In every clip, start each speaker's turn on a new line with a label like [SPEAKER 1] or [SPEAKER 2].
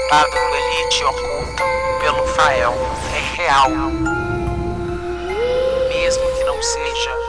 [SPEAKER 1] A do Elite oculta pelo Fael é real, mesmo que não seja.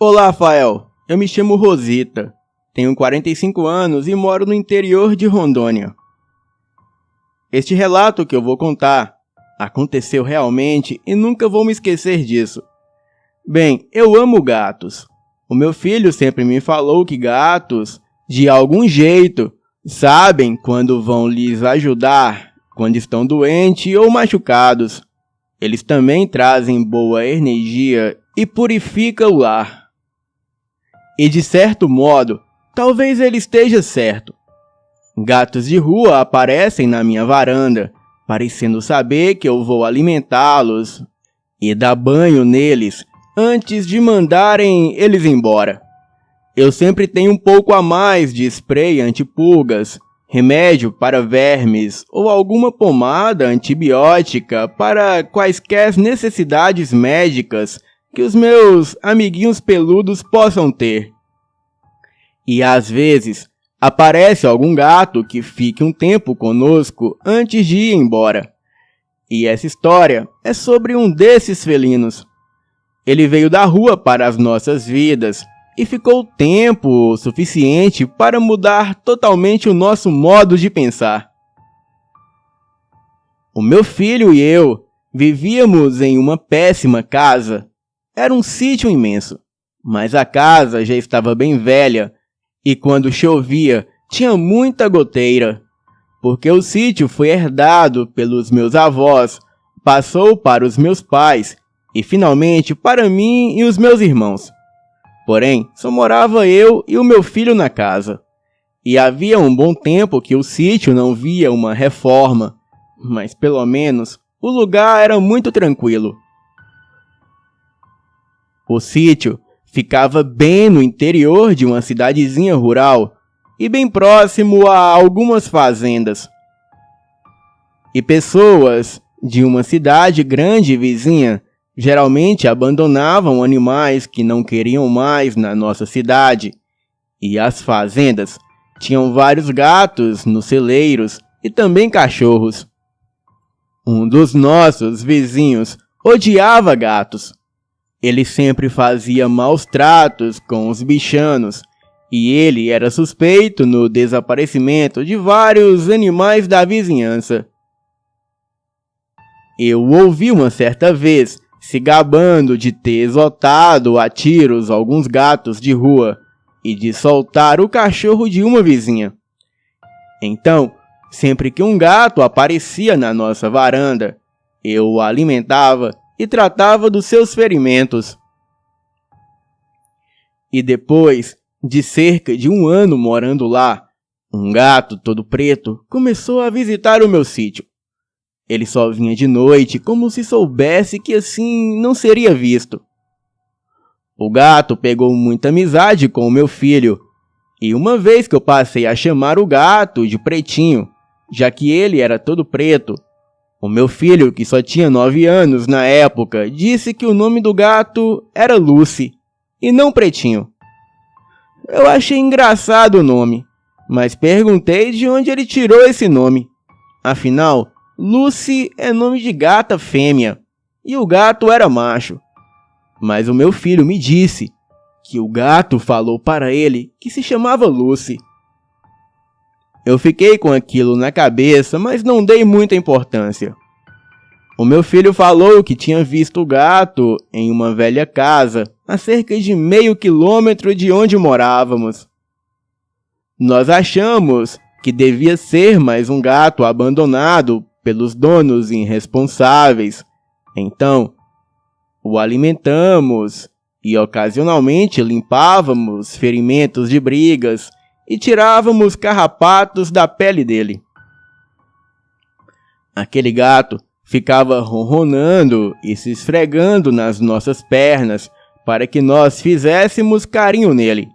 [SPEAKER 2] Olá, Rafael. Eu me chamo Rosita. Tenho 45 anos e moro no interior de Rondônia. Este relato que eu vou contar aconteceu realmente e nunca vou me esquecer disso. Bem, eu amo gatos. O meu filho sempre me falou que gatos, de algum jeito, sabem quando vão lhes ajudar quando estão doentes ou machucados. Eles também trazem boa energia e purificam o lar. E de certo modo, talvez ele esteja certo. Gatos de rua aparecem na minha varanda, parecendo saber que eu vou alimentá-los e dar banho neles antes de mandarem eles embora. Eu sempre tenho um pouco a mais de spray antipulgas, remédio para vermes ou alguma pomada antibiótica para quaisquer necessidades médicas que os meus amiguinhos peludos possam ter. E às vezes, aparece algum gato que fique um tempo conosco antes de ir embora. E essa história é sobre um desses felinos. Ele veio da rua para as nossas vidas e ficou tempo suficiente para mudar totalmente o nosso modo de pensar. O meu filho e eu vivíamos em uma péssima casa. Era um sítio imenso, mas a casa já estava bem velha e quando chovia tinha muita goteira, porque o sítio foi herdado pelos meus avós, passou para os meus pais e finalmente para mim e os meus irmãos. Porém, só morava eu e o meu filho na casa, e havia um bom tempo que o sítio não via uma reforma, mas pelo menos o lugar era muito tranquilo. O sítio ficava bem no interior de uma cidadezinha rural e bem próximo a algumas fazendas. E pessoas de uma cidade grande vizinha geralmente abandonavam animais que não queriam mais na nossa cidade. E as fazendas tinham vários gatos nos celeiros e também cachorros. Um dos nossos vizinhos odiava gatos. Ele sempre fazia maus tratos com os bichanos, e ele era suspeito no desaparecimento de vários animais da vizinhança. Eu o ouvi uma certa vez se gabando de ter exotado a tiros alguns gatos de rua e de soltar o cachorro de uma vizinha. Então, sempre que um gato aparecia na nossa varanda, eu o alimentava e tratava dos seus ferimentos. E depois de cerca de um ano morando lá, um gato todo preto começou a visitar o meu sítio. Ele só vinha de noite como se soubesse que assim não seria visto. O gato pegou muita amizade com o meu filho, e uma vez que eu passei a chamar o gato de Pretinho, já que ele era todo preto, o meu filho, que só tinha 9 anos na época, disse que o nome do gato era Lucy, e não Pretinho. Eu achei engraçado o nome, mas perguntei de onde ele tirou esse nome. Afinal, Lucy é nome de gata fêmea, e o gato era macho. Mas o meu filho me disse que o gato falou para ele que se chamava Lucy. Eu fiquei com aquilo na cabeça, mas não dei muita importância. O meu filho falou que tinha visto o gato em uma velha casa, a cerca de meio quilômetro de onde morávamos. Nós achamos que devia ser mais um gato abandonado pelos donos irresponsáveis. Então, o alimentamos e ocasionalmente limpávamos ferimentos de brigas e tirávamos carrapatos da pele dele. Aquele gato ficava ronronando e se esfregando nas nossas pernas para que nós fizéssemos carinho nele.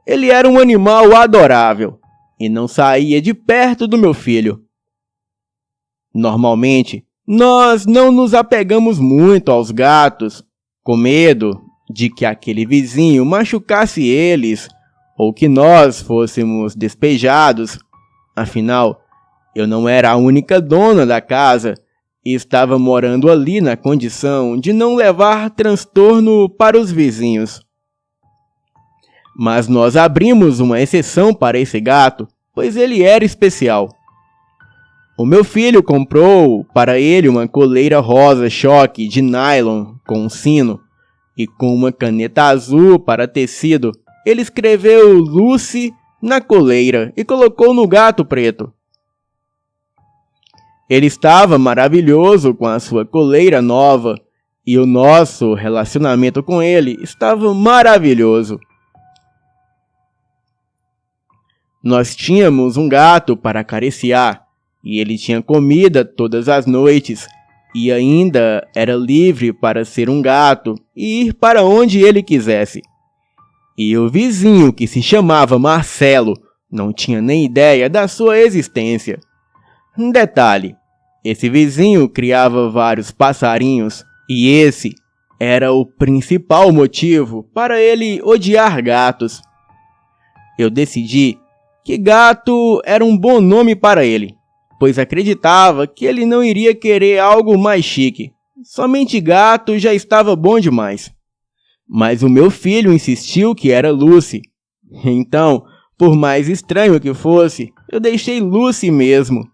[SPEAKER 2] Ele era um animal adorável e não saía de perto do meu filho. Normalmente, nós não nos apegamos muito aos gatos, com medo de que aquele vizinho machucasse eles ou que nós fôssemos despejados. Afinal, eu não era a única dona da casa e estava morando ali na condição de não levar transtorno para os vizinhos. Mas nós abrimos uma exceção para esse gato, pois ele era especial. O meu filho comprou para ele uma coleira rosa choque de nylon com um sino, e com uma caneta azul para tecido, ele escreveu Lucy na coleira e colocou no gato preto. Ele estava maravilhoso com a sua coleira nova, e o nosso relacionamento com ele estava maravilhoso. Nós tínhamos um gato para acariciar, e ele tinha comida todas as noites, e ainda era livre para ser um gato e ir para onde ele quisesse. E o vizinho, que se chamava Marcelo, não tinha nem ideia da sua existência. Um detalhe, esse vizinho criava vários passarinhos, e esse era o principal motivo para ele odiar gatos. Eu decidi que gato era um bom nome para ele, pois acreditava que ele não iria querer algo mais chique. Somente gato já estava bom demais. Mas o meu filho insistiu que era Lucy. Então, por mais estranho que fosse, eu deixei Lucy mesmo.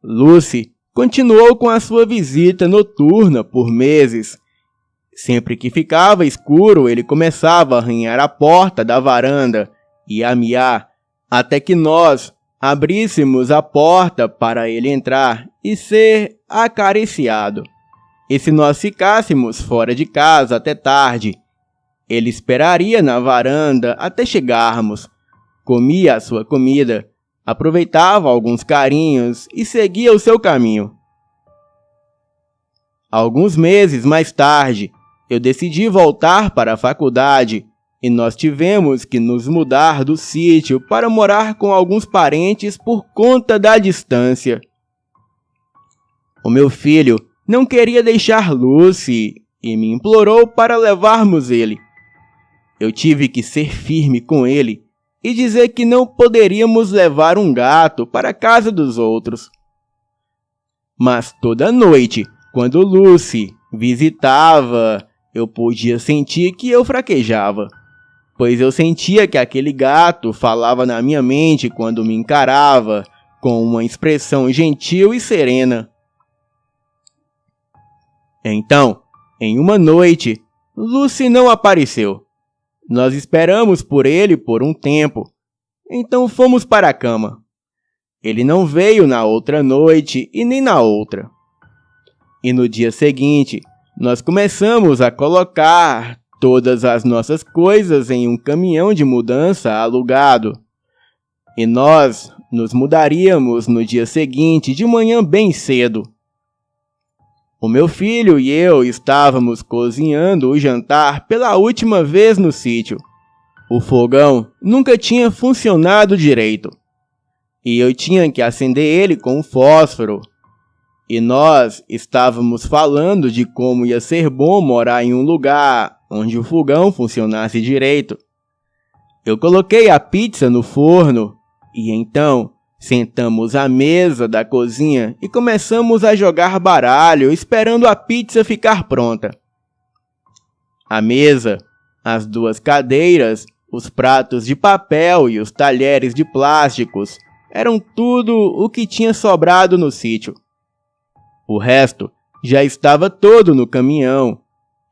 [SPEAKER 2] Lucy continuou com a sua visita noturna por meses. Sempre que ficava escuro, ele começava a arranhar a porta da varanda e a miar, até que nós abríssemos a porta para ele entrar e ser acariciado. E se nós ficássemos fora de casa até tarde, ele esperaria na varanda até chegarmos, comia a sua comida, aproveitava alguns carinhos e seguia o seu caminho. Alguns meses mais tarde, eu decidi voltar para a faculdade e nós tivemos que nos mudar do sítio para morar com alguns parentes por conta da distância. O meu filho não queria deixar Lucy e me implorou para levarmos ele. Eu tive que ser firme com ele e dizer que não poderíamos levar um gato para a casa dos outros. Mas toda noite, quando Lucy visitava, eu podia sentir que eu fraquejava, pois eu sentia que aquele gato falava na minha mente quando me encarava com uma expressão gentil e serena. Então, em uma noite, Lucy não apareceu. Nós esperamos por ele por um tempo, então fomos para a cama. Ele não veio na outra noite e nem na outra. E no dia seguinte, nós começamos a colocar todas as nossas coisas em um caminhão de mudança alugado. E nós nos mudaríamos no dia seguinte de manhã bem cedo. O meu filho e eu estávamos cozinhando o jantar pela última vez no sítio. O fogão nunca tinha funcionado direito, e eu tinha que acender ele com um fósforo. E nós estávamos falando de como ia ser bom morar em um lugar onde o fogão funcionasse direito. Eu coloquei a pizza no forno, e então sentamos à mesa da cozinha e começamos a jogar baralho esperando a pizza ficar pronta. A mesa, as duas cadeiras, os pratos de papel e os talheres de plásticos eram tudo o que tinha sobrado no sítio. O resto já estava todo no caminhão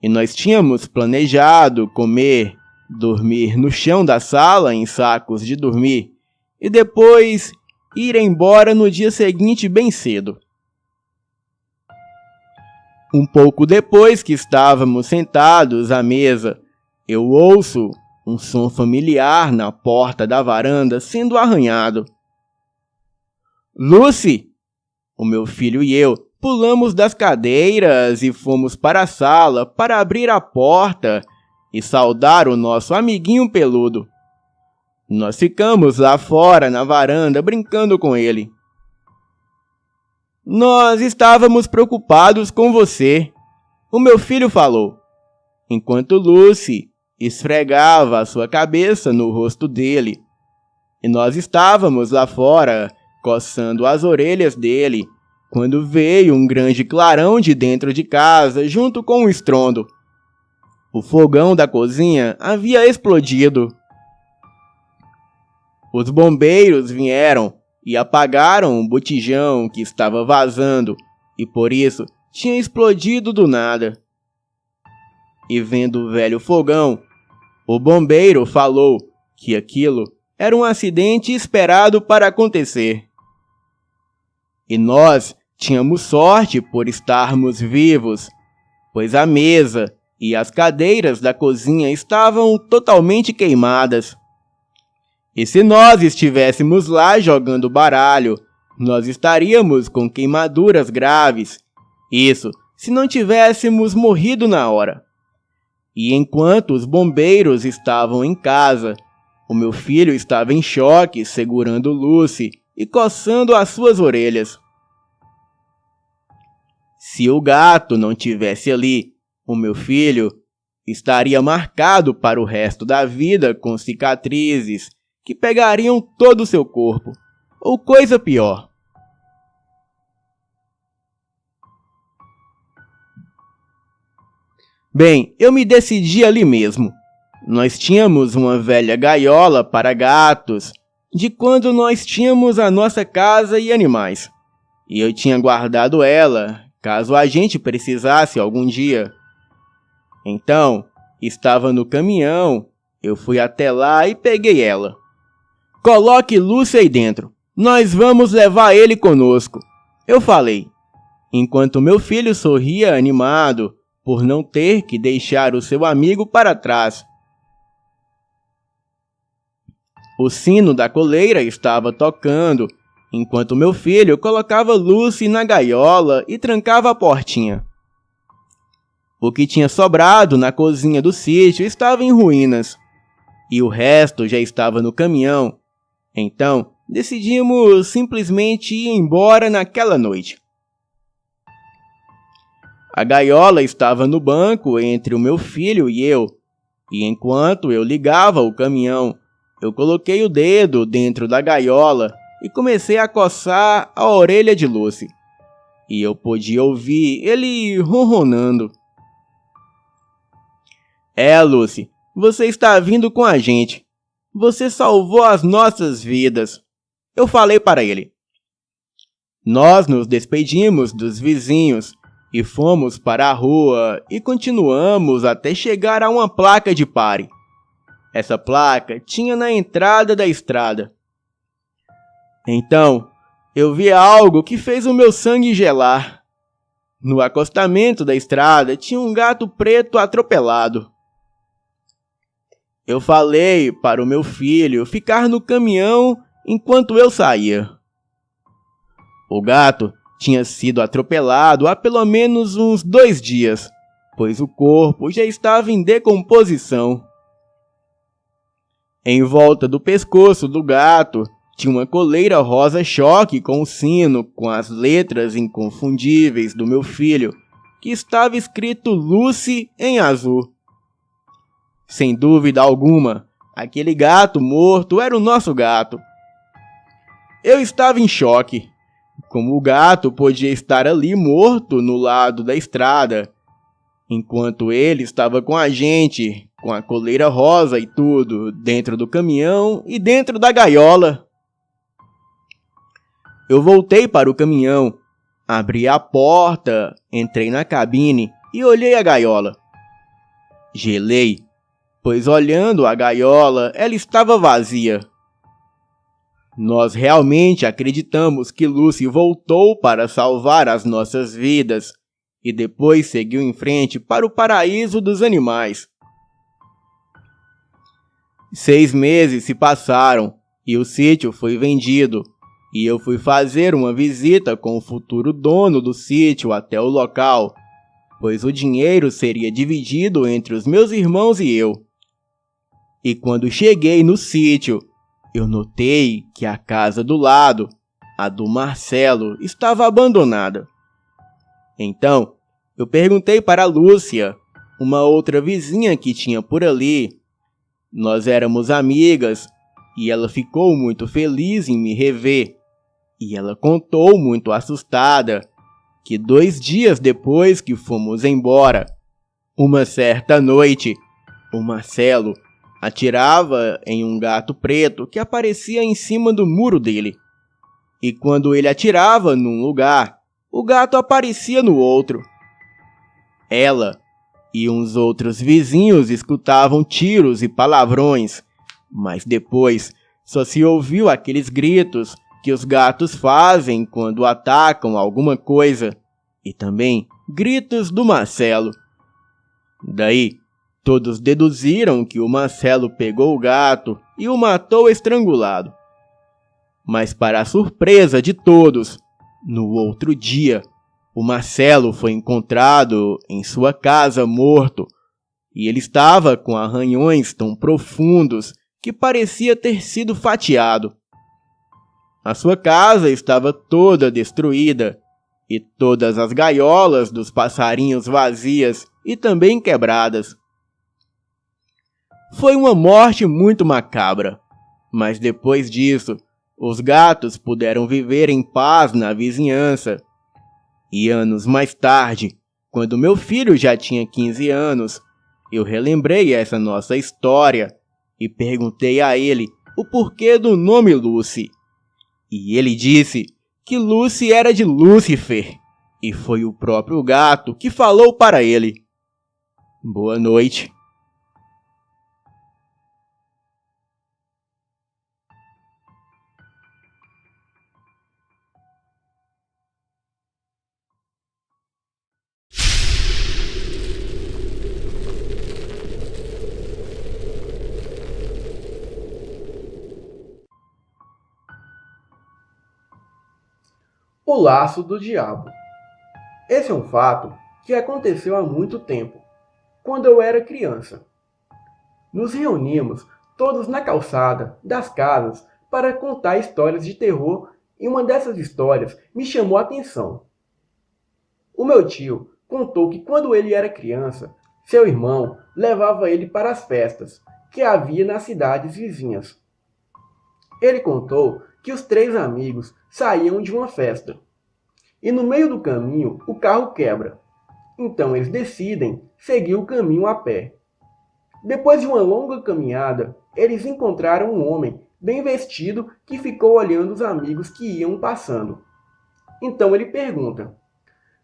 [SPEAKER 2] e nós tínhamos planejado comer, dormir no chão da sala em sacos de dormir e depois ir embora no dia seguinte bem cedo. Um pouco depois que estávamos sentados à mesa, eu ouço um som familiar na porta da varanda sendo arranhado. Lucy! O meu filho e eu pulamos das cadeiras e fomos para a sala para abrir a porta e saudar o nosso amiguinho peludo. Nós ficamos lá fora na varanda brincando com ele. Nós estávamos preocupados com você, o meu filho falou, enquanto Lucy esfregava a sua cabeça no rosto dele. E nós estávamos lá fora, coçando as orelhas dele, quando veio um grande clarão de dentro de casa junto com um estrondo. O fogão da cozinha havia explodido. Os bombeiros vieram e apagaram um botijão que estava vazando e por isso tinha explodido do nada. E vendo o velho fogão, o bombeiro falou que aquilo era um acidente esperado para acontecer. E nós tínhamos sorte por estarmos vivos, pois a mesa e as cadeiras da cozinha estavam totalmente queimadas. E se nós estivéssemos lá jogando baralho, nós estaríamos com queimaduras graves. Isso se não tivéssemos morrido na hora. E enquanto os bombeiros estavam em casa, o meu filho estava em choque segurando Lucy e coçando as suas orelhas. Se o gato não tivesse ali, o meu filho estaria marcado para o resto da vida com cicatrizes que pegariam todo o seu corpo, ou coisa pior. Bem, eu me decidi ali mesmo. Nós tínhamos uma velha gaiola para gatos, de quando nós tínhamos a nossa casa e animais. E eu tinha guardado ela, caso a gente precisasse algum dia. Então, estava no caminhão, eu fui até lá e peguei ela. Coloque Lucy aí dentro, nós vamos levar ele conosco, eu falei, enquanto meu filho sorria animado por não ter que deixar o seu amigo para trás. O sino da coleira estava tocando, enquanto meu filho colocava Lucy na gaiola e trancava a portinha. O que tinha sobrado na cozinha do sítio estava em ruínas, e o resto já estava no caminhão. Então, decidimos simplesmente ir embora naquela noite. A gaiola estava no banco entre o meu filho e eu, e enquanto eu ligava o caminhão, eu coloquei o dedo dentro da gaiola e comecei a coçar a orelha de Lucy. E eu podia ouvir ele ronronando. Lucy, você está vindo com a gente. Você salvou as nossas vidas, eu falei para ele. Nós nos despedimos dos vizinhos e fomos para a rua e continuamos até chegar a uma placa de pare. Essa placa tinha na entrada da estrada. Então, eu vi algo que fez o meu sangue gelar. No acostamento da estrada tinha um gato preto atropelado. Eu falei para o meu filho ficar no caminhão enquanto eu saía. O gato tinha sido atropelado há pelo menos uns 2 dias, pois o corpo já estava em decomposição. Em volta do pescoço do gato tinha uma coleira rosa-choque com o sino com as letras inconfundíveis do meu filho, que estava escrito Lucy em azul. Sem dúvida alguma, aquele gato morto era o nosso gato. Eu estava em choque. Como o gato podia estar ali morto no lado da estrada, enquanto ele estava com a gente, com a coleira rosa e tudo, dentro do caminhão e dentro da gaiola. Eu voltei para o caminhão, abri a porta, entrei na cabine e olhei a gaiola. Gelei. Pois olhando a gaiola, ela estava vazia. Nós realmente acreditamos que Lucy voltou para salvar as nossas vidas, e depois seguiu em frente para o paraíso dos animais. 6 meses se passaram e o sítio foi vendido, e eu fui fazer uma visita com o futuro dono do sítio até o local, pois o dinheiro seria dividido entre os meus irmãos e eu. E quando cheguei no sítio, eu notei que a casa do lado, a do Marcelo, estava abandonada. Então, eu perguntei para a Lúcia, uma outra vizinha que tinha por ali. Nós éramos amigas e ela ficou muito feliz em me rever. E ela contou muito assustada que 2 dias depois que fomos embora, uma certa noite, o Marcelo atirava em um gato preto que aparecia em cima do muro dele. E quando ele atirava num lugar, o gato aparecia no outro. Ela e uns outros vizinhos escutavam tiros e palavrões, mas depois só se ouviu aqueles gritos que os gatos fazem quando atacam alguma coisa, e também gritos do Marcelo. Daí, todos deduziram que o Marcelo pegou o gato e o matou estrangulado. Mas para a surpresa de todos, no outro dia, o Marcelo foi encontrado em sua casa morto, e ele estava com arranhões tão profundos que parecia ter sido fatiado. A sua casa estava toda destruída, e todas as gaiolas dos passarinhos vazias e também quebradas. Foi uma morte muito macabra, mas depois disso, os gatos puderam viver em paz na vizinhança. E anos mais tarde, quando meu filho já tinha 15 anos, eu relembrei essa nossa história e perguntei a ele o porquê do nome Lucy. E ele disse que Lucy era de Lúcifer, e foi o próprio gato que falou para ele. Boa noite.
[SPEAKER 3] O laço do diabo. Esse é um fato que aconteceu há muito tempo, quando eu era criança. Nos reunimos todos na calçada das casas para contar histórias de terror, e uma dessas histórias me chamou a atenção. O meu tio contou que quando ele era criança, seu irmão levava ele para as festas que havia nas cidades vizinhas. Ele contou que os 3 amigos saíam de uma festa, e no meio do caminho o carro quebra. Então eles decidem seguir o caminho a pé. Depois de uma longa caminhada, eles encontraram um homem bem vestido que ficou olhando os amigos que iam passando. Então ele pergunta: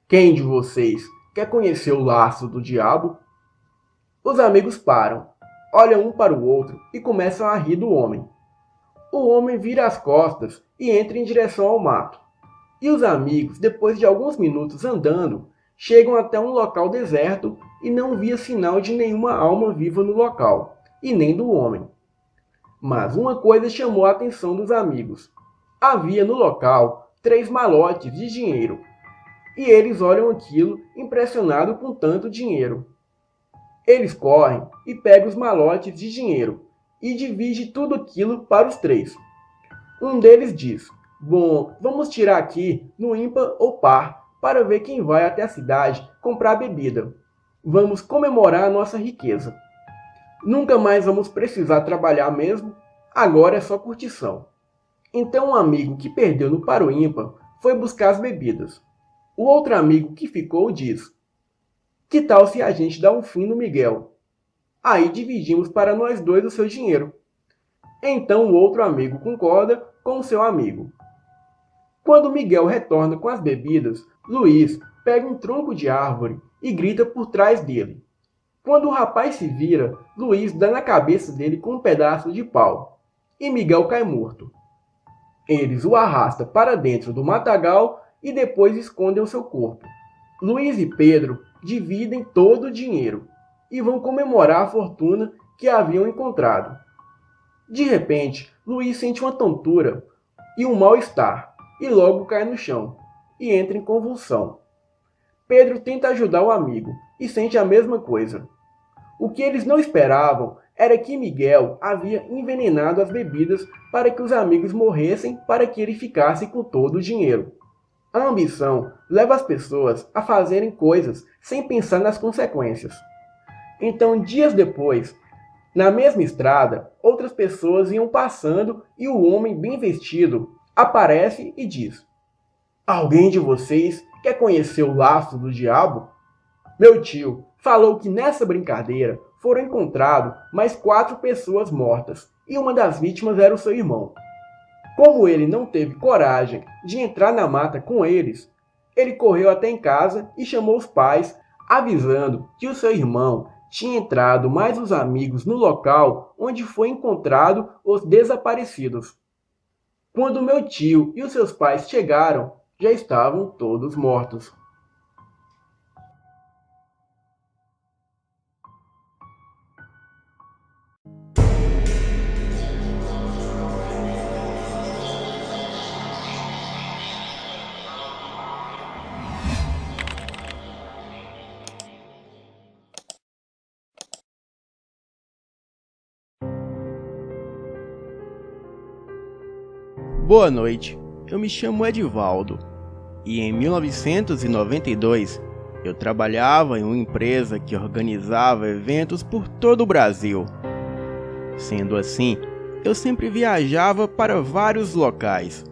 [SPEAKER 3] "Quem de vocês quer conhecer o laço do diabo?" Os amigos param, olham um para o outro e começam a rir do homem. O homem vira as costas e entra em direção ao mato. E os amigos, depois de alguns minutos andando, chegam até um local deserto e não via sinal de nenhuma alma viva no local, e nem do homem. Mas uma coisa chamou a atenção dos amigos. Havia no local 3 malotes de dinheiro. E eles olham aquilo impressionados com tanto dinheiro. Eles correm e pegam os malotes de dinheiro e dividem tudo aquilo para os 3. Um deles diz: "Bom, vamos tirar aqui no ímpar ou par para ver quem vai até a cidade comprar bebida. Vamos comemorar a nossa riqueza. Nunca mais vamos precisar trabalhar mesmo, agora é só curtição." Então um amigo que perdeu no par ou ímpar foi buscar as bebidas. O outro amigo que ficou diz: "Que tal se a gente dá um fim no Miguel? Aí dividimos para nós 2 o seu dinheiro." Então o outro amigo concorda com o seu amigo. Quando Miguel retorna com as bebidas, Luiz pega um tronco de árvore e grita por trás dele. Quando o rapaz se vira, Luiz dá na cabeça dele com um pedaço de pau, e Miguel cai morto. Eles o arrastam para dentro do matagal e depois escondem o seu corpo. Luiz e Pedro dividem todo o dinheiro e vão comemorar a fortuna que haviam encontrado. De repente, Luiz sente uma tontura e um mal-estar e logo cai no chão e entra em convulsão. Pedro tenta ajudar o amigo e sente a mesma coisa. O que eles não esperavam era que Miguel havia envenenado as bebidas para que os amigos morressem para que ele ficasse com todo o dinheiro. A ambição leva as pessoas a fazerem coisas sem pensar nas consequências. Então, dias depois, na mesma estrada, outras pessoas iam passando e o homem bem vestido aparece e diz: "Alguém de vocês quer conhecer o laço do diabo?" Meu tio falou que nessa brincadeira foram encontrados mais 4 pessoas mortas e uma das vítimas era o seu irmão. Como ele não teve coragem de entrar na mata com eles, ele correu até em casa e chamou os pais, avisando que o seu irmão tinha entrado mais os amigos no local onde foi encontrado os desaparecidos. Quando meu tio e os seus pais chegaram, já estavam todos mortos.
[SPEAKER 2] Boa noite, eu me chamo Edivaldo e em 1992 eu trabalhava em uma empresa que organizava eventos por todo o Brasil. Sendo assim, eu sempre viajava para vários locais.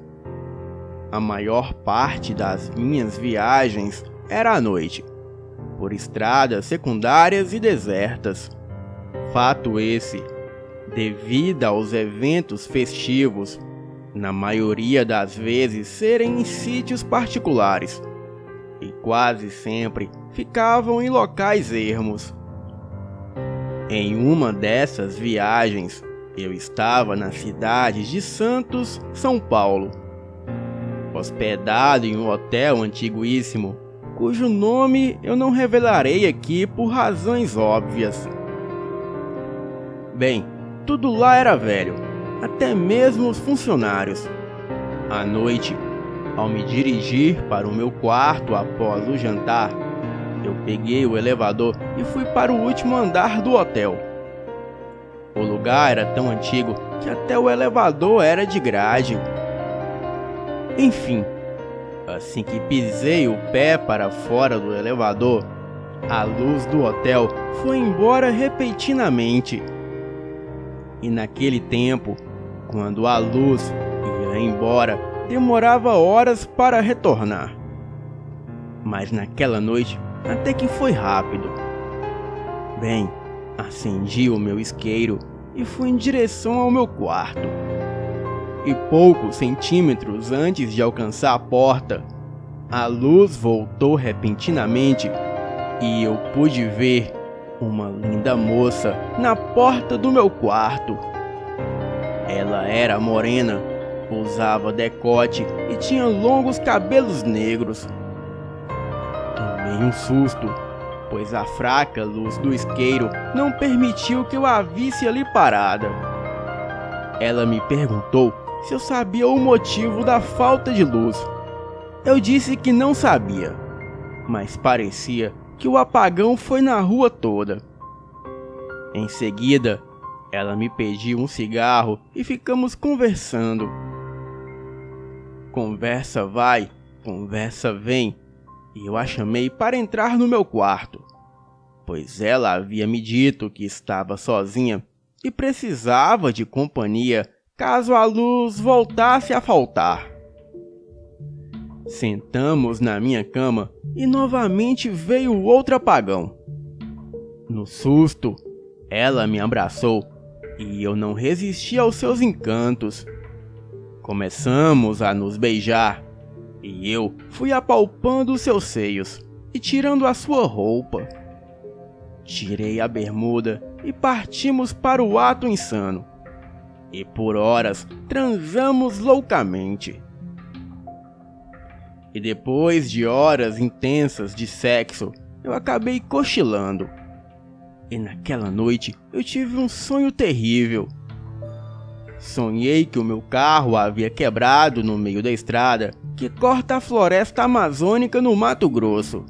[SPEAKER 2] A maior parte das minhas viagens era à noite, por estradas secundárias e desertas. Fato esse, devido aos eventos festivos, na maioria das vezes serem em sítios particulares, e quase sempre ficavam em locais ermos. Em uma dessas viagens, eu estava na cidade de Santos, São Paulo, hospedado em um hotel antiguíssimo, cujo nome eu não revelarei aqui por razões óbvias. Bem, tudo lá era velho, até mesmo os funcionários. À noite, ao me dirigir para o meu quarto após o jantar, eu peguei o elevador e fui para o último andar do hotel. O lugar era tão antigo que até o elevador era de grade. Enfim, assim que pisei o pé para fora do elevador, a luz do hotel foi embora repentinamente. E naquele tempo, quando a luz ia embora, demorava horas para retornar. Mas naquela noite, até que foi rápido. Bem, acendi o meu isqueiro e fui em direção ao meu quarto. E poucos centímetros antes de alcançar a porta, a luz voltou repentinamente e eu pude ver uma linda moça na porta do meu quarto. Ela era morena, usava decote e tinha longos cabelos negros. Tomei um susto, pois a fraca luz do isqueiro não permitiu que eu a visse ali parada. Ela me perguntou se eu sabia o motivo da falta de luz. Eu disse que não sabia, mas parecia que o apagão foi na rua toda. Em seguida, ela me pediu um cigarro e ficamos conversando. Conversa vai, conversa vem, e eu a chamei para entrar no meu quarto, pois ela havia me dito que estava sozinha e precisava de companhia caso a luz voltasse a faltar. Sentamos na minha cama e novamente veio outro apagão. No susto, ela me abraçou e eu não resisti aos seus encantos. Começamos a nos beijar e eu fui apalpando seus seios e tirando a sua roupa. Tirei a bermuda e partimos para o ato insano. E por horas transamos loucamente. E depois de horas intensas de sexo, eu acabei cochilando. E naquela noite eu tive um sonho terrível. Sonhei que o meu carro havia quebrado no meio da estrada que corta a floresta amazônica no Mato Grosso.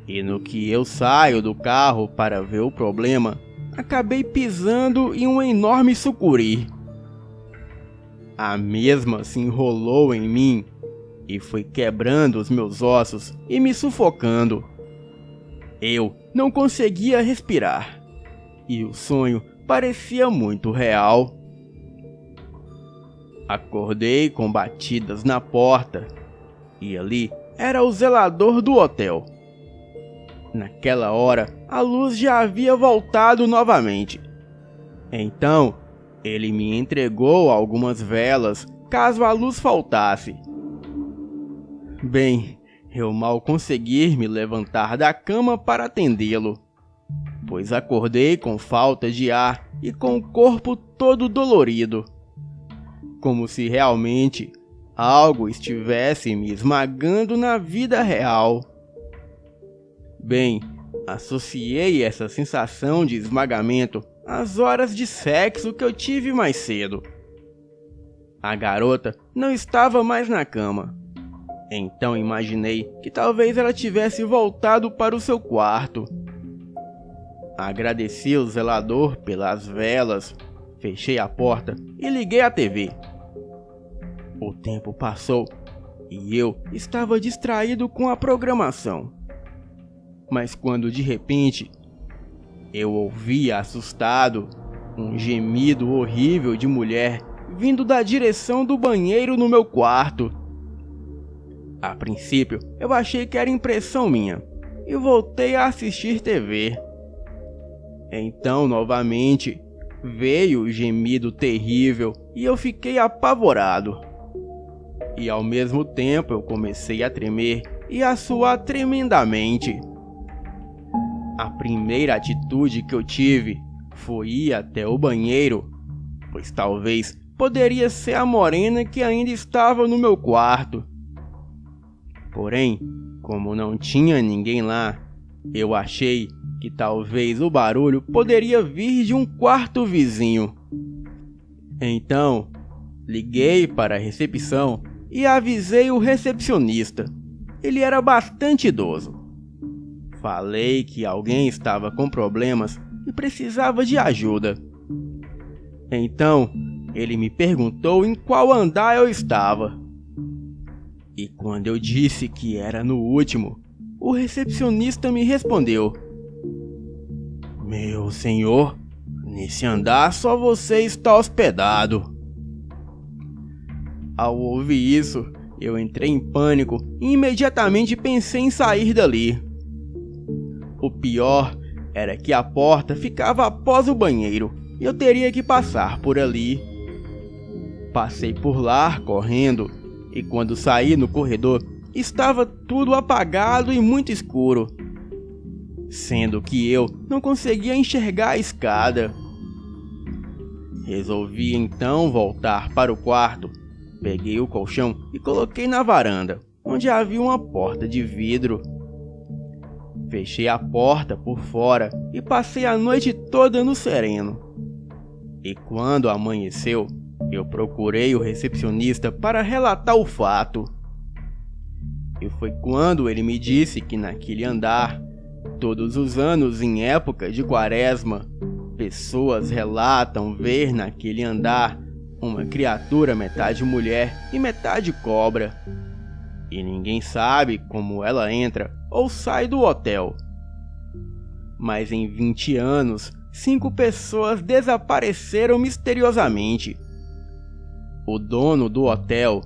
[SPEAKER 2] E no que eu saio do carro para ver o problema, acabei pisando em um enorme sucuri. A mesma se enrolou em mim e foi quebrando os meus ossos e me sufocando. Eu não conseguia respirar e o sonho parecia muito real. Acordei com batidas na porta e ali era o zelador do hotel. Naquela hora, a luz já havia voltado novamente. Então, ele me entregou algumas velas caso a luz faltasse. Bem, eu mal consegui me levantar da cama para atendê-lo, pois acordei com falta de ar e com o corpo todo dolorido, como se realmente algo estivesse me esmagando na vida real. Bem, associei essa sensação de esmagamento às horas de sexo que eu tive mais cedo. A garota não estava mais na cama, então imaginei que talvez ela tivesse voltado para o seu quarto. Agradeci ao zelador pelas velas, fechei a porta e liguei a TV. O tempo passou e eu estava distraído com a programação. Mas quando de repente eu ouvi assustado um gemido horrível de mulher vindo da direção do banheiro no meu quarto. A princípio eu achei que era impressão minha e voltei a assistir TV. Então novamente veio o gemido terrível e eu fiquei apavorado. E ao mesmo tempo eu comecei a tremer e a suar tremendamente. A primeira atitude que eu tive foi ir até o banheiro, pois talvez poderia ser a morena que ainda estava no meu quarto. Porém, como não tinha ninguém lá, eu achei que talvez o barulho poderia vir de um quarto vizinho. Então, liguei para a recepção e avisei o recepcionista. Ele era bastante idoso. Falei que alguém estava com problemas e precisava de ajuda. Então, ele me perguntou em qual andar eu estava. E quando eu disse que era no último, o recepcionista me respondeu: "Meu senhor, nesse andar só você está hospedado." Ao ouvir isso, eu entrei em pânico e imediatamente pensei em sair dali. O pior era que a porta ficava após o banheiro e eu teria que passar por ali. Passei por lá correndo e quando saí no corredor estava tudo apagado e muito escuro, sendo que eu não conseguia enxergar a escada. Resolvi então voltar para o quarto, peguei o colchão e coloquei na varanda, onde havia uma porta de vidro. Fechei a porta por fora e passei a noite toda no sereno. E quando amanheceu, eu procurei o recepcionista para relatar o fato. E foi quando ele me disse que naquele andar, todos os anos em época de quaresma, pessoas relatam ver naquele andar uma criatura metade mulher e metade cobra. E ninguém sabe como ela entra ou sai do hotel. Mas em 20 anos, 5 pessoas desapareceram misteriosamente. O dono do hotel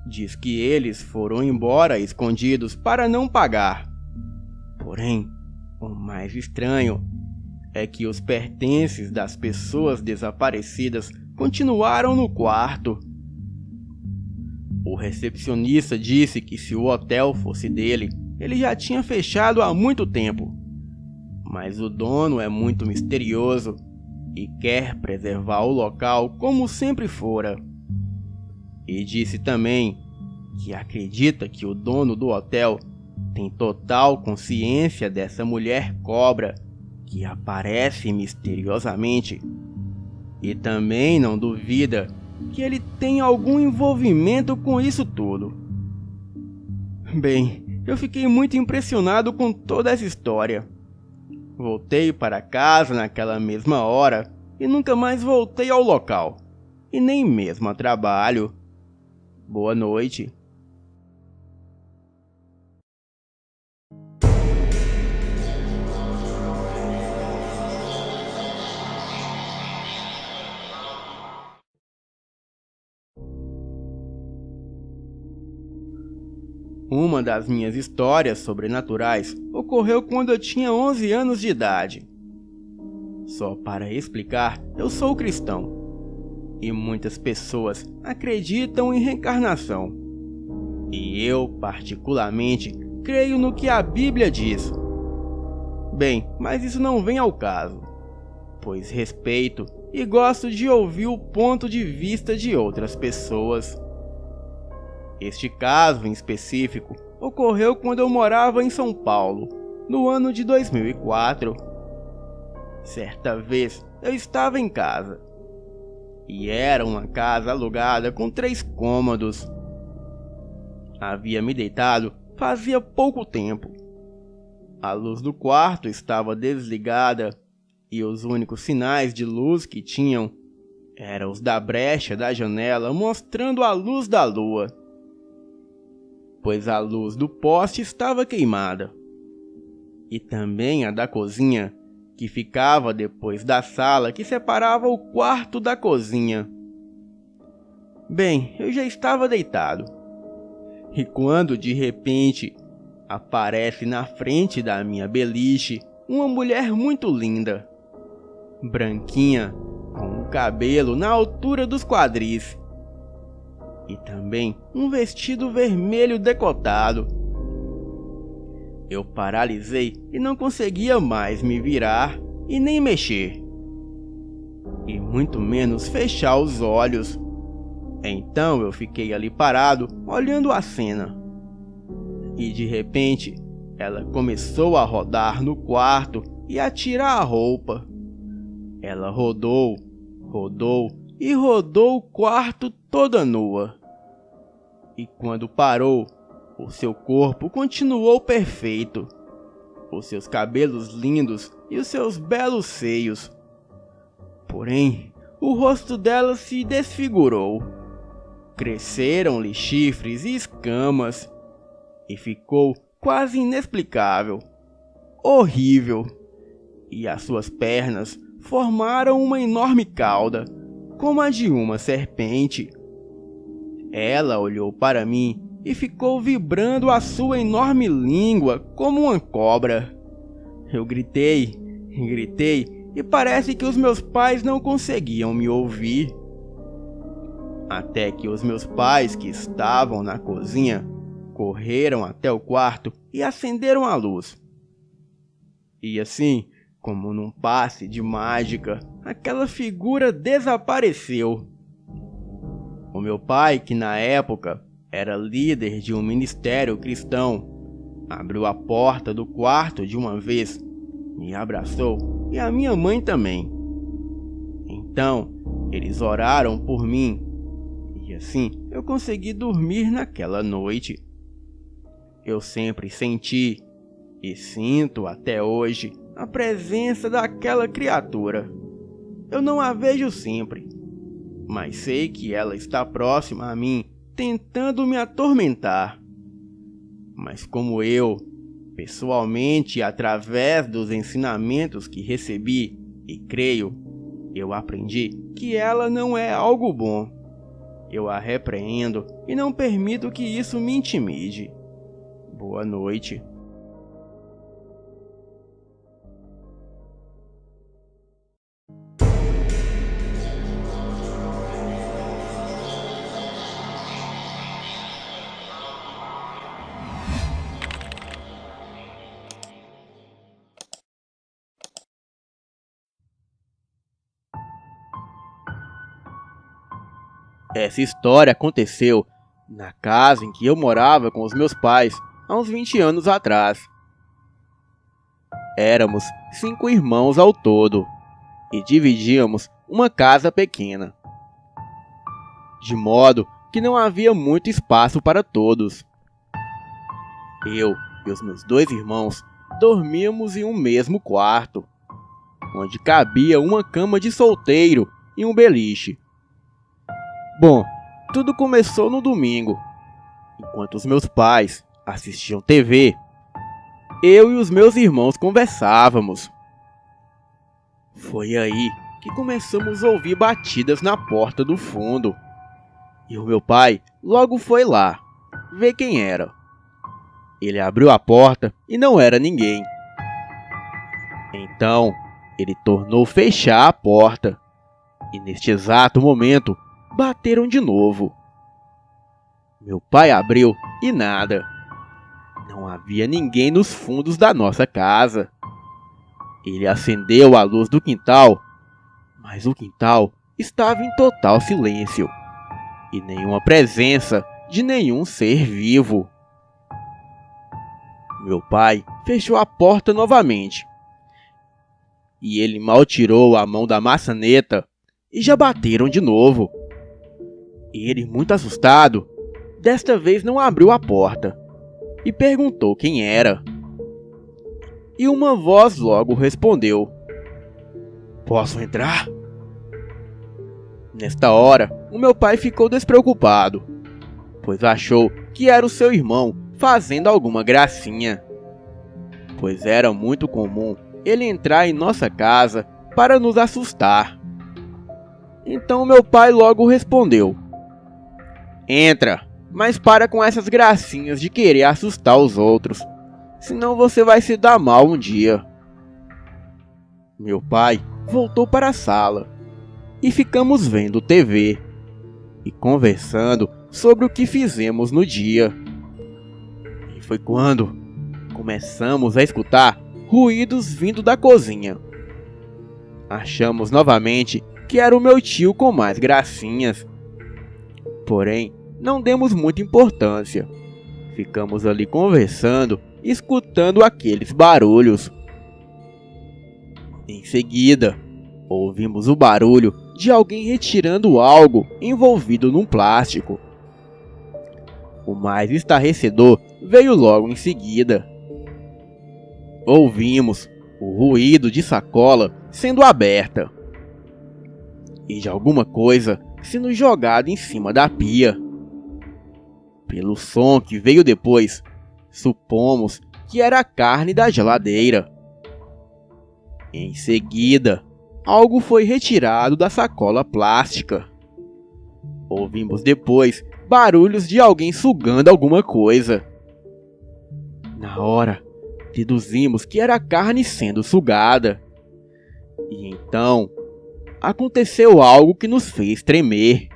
[SPEAKER 2] diz que eles foram embora escondidos para não pagar. Porém, o mais estranho é que os pertences das pessoas desaparecidas continuaram no quarto. O recepcionista disse que se o hotel fosse dele, ele já tinha fechado há muito tempo. Mas o dono é muito misterioso e quer preservar o local como sempre fora. E disse também que acredita que o dono do hotel tem total consciência dessa mulher cobra que aparece misteriosamente e também não duvida que ele tem algum envolvimento com isso tudo. Bem, eu fiquei muito impressionado com toda essa história. Voltei para casa naquela mesma hora e nunca mais voltei ao local, e nem mesmo a trabalho. Boa noite. Uma das minhas histórias sobrenaturais ocorreu quando eu tinha 11 anos de idade. Só para explicar, eu sou cristão e muitas pessoas acreditam em reencarnação. E eu, particularmente, creio no que a Bíblia diz. Bem, mas isso não vem ao caso, pois respeito e gosto de ouvir o ponto de vista de outras pessoas. Este caso em específico ocorreu quando eu morava em São Paulo, no ano de 2004. Certa vez eu estava em casa, e era uma casa alugada com 3 cômodos. Havia me deitado fazia pouco tempo. A luz do quarto estava desligada e os únicos sinais de luz que tinham eram os da brecha da janela mostrando a luz da lua, pois a luz do poste estava queimada, e também a da cozinha, que ficava depois da sala que separava o quarto da cozinha. Bem, eu já estava deitado, e quando de repente aparece na frente da minha beliche uma mulher muito linda, branquinha, com o cabelo na altura dos quadris, e também um vestido vermelho decotado. Eu paralisei e não conseguia mais me virar e nem mexer, e muito menos fechar os olhos. Então eu fiquei ali parado, olhando a cena. E de repente, ela começou a rodar no quarto e a tirar a roupa. Ela rodou, rodou e rodou o quarto toda nua. E quando parou, o seu corpo continuou perfeito, os seus cabelos lindos e os seus belos seios. Porém, o rosto dela se desfigurou. Cresceram-lhe chifres e escamas, e ficou quase inexplicável, horrível. E as suas pernas formaram uma enorme cauda, como a de uma serpente. Ela olhou para mim e ficou vibrando a sua enorme língua como uma cobra. Eu gritei, e parece que os meus pais não conseguiam me ouvir. Até que os meus pais, que estavam na cozinha, correram até o quarto e acenderam a luz. E assim, como num passe de mágica, aquela figura desapareceu. O meu pai, que na época era líder de um ministério cristão, abriu a porta do quarto de uma vez, me abraçou e a minha mãe também. Então, eles oraram por mim e assim eu consegui dormir naquela noite. Eu sempre senti e sinto até hoje a presença daquela criatura. Eu não a vejo sempre, mas sei que ela está próxima a mim, tentando me atormentar. Mas como eu, pessoalmente, através dos ensinamentos que recebi e creio, eu aprendi que ela não é algo bom. Eu a repreendo e não permito que isso me intimide. Boa noite. Essa história aconteceu na casa em que eu morava com os meus pais há uns 20 anos atrás. Éramos 5 irmãos ao todo e dividíamos uma casa pequena, de modo que não havia muito espaço para todos. Eu e os meus 2 irmãos dormíamos em um mesmo quarto, onde cabia uma cama de solteiro e um beliche. Bom, tudo começou no domingo. Enquanto os meus pais assistiam TV, eu e os meus irmãos conversávamos. Foi aí que começamos a ouvir batidas na porta do fundo. E o meu pai logo foi lá, ver quem era. Ele abriu a porta e não era ninguém. Então, ele tornou fechar a porta. E neste exato momento, bateram de novo. Meu pai abriu e nada. Não havia ninguém nos fundos da nossa casa. Ele acendeu a luz do quintal, mas o quintal estava em total silêncio e nenhuma presença de nenhum ser vivo. Meu pai fechou a porta novamente e ele mal tirou a mão da maçaneta e já bateram de novo. Ele, muito assustado, desta vez não abriu a porta e perguntou quem era. E uma voz logo respondeu: "Posso entrar?" Nesta hora, o meu pai ficou despreocupado, pois achou que era o seu irmão fazendo alguma gracinha, pois era muito comum ele entrar em nossa casa para nos assustar. Então meu pai logo respondeu: "Entra, mas para com essas gracinhas de querer assustar os outros, senão você vai se dar mal um dia." Meu pai voltou para a sala e ficamos vendo TV e conversando sobre o que fizemos no dia. E foi quando começamos a escutar ruídos vindo da cozinha. Achamos novamente que era o meu tio com mais gracinhas. Porém, não demos muita importância. Ficamos ali conversando, escutando aqueles barulhos. Em seguida, ouvimos o barulho de alguém retirando algo envolvido num plástico. O mais estarrecedor veio logo em seguida. Ouvimos o ruído de sacola sendo aberta e de alguma coisa sendo jogada em cima da pia. Pelo som que veio depois, supomos que era a carne da geladeira. Em seguida, algo foi retirado da sacola plástica. Ouvimos depois barulhos de alguém sugando alguma coisa. Na hora, deduzimos que era a carne sendo sugada. E então, aconteceu algo que nos fez tremer.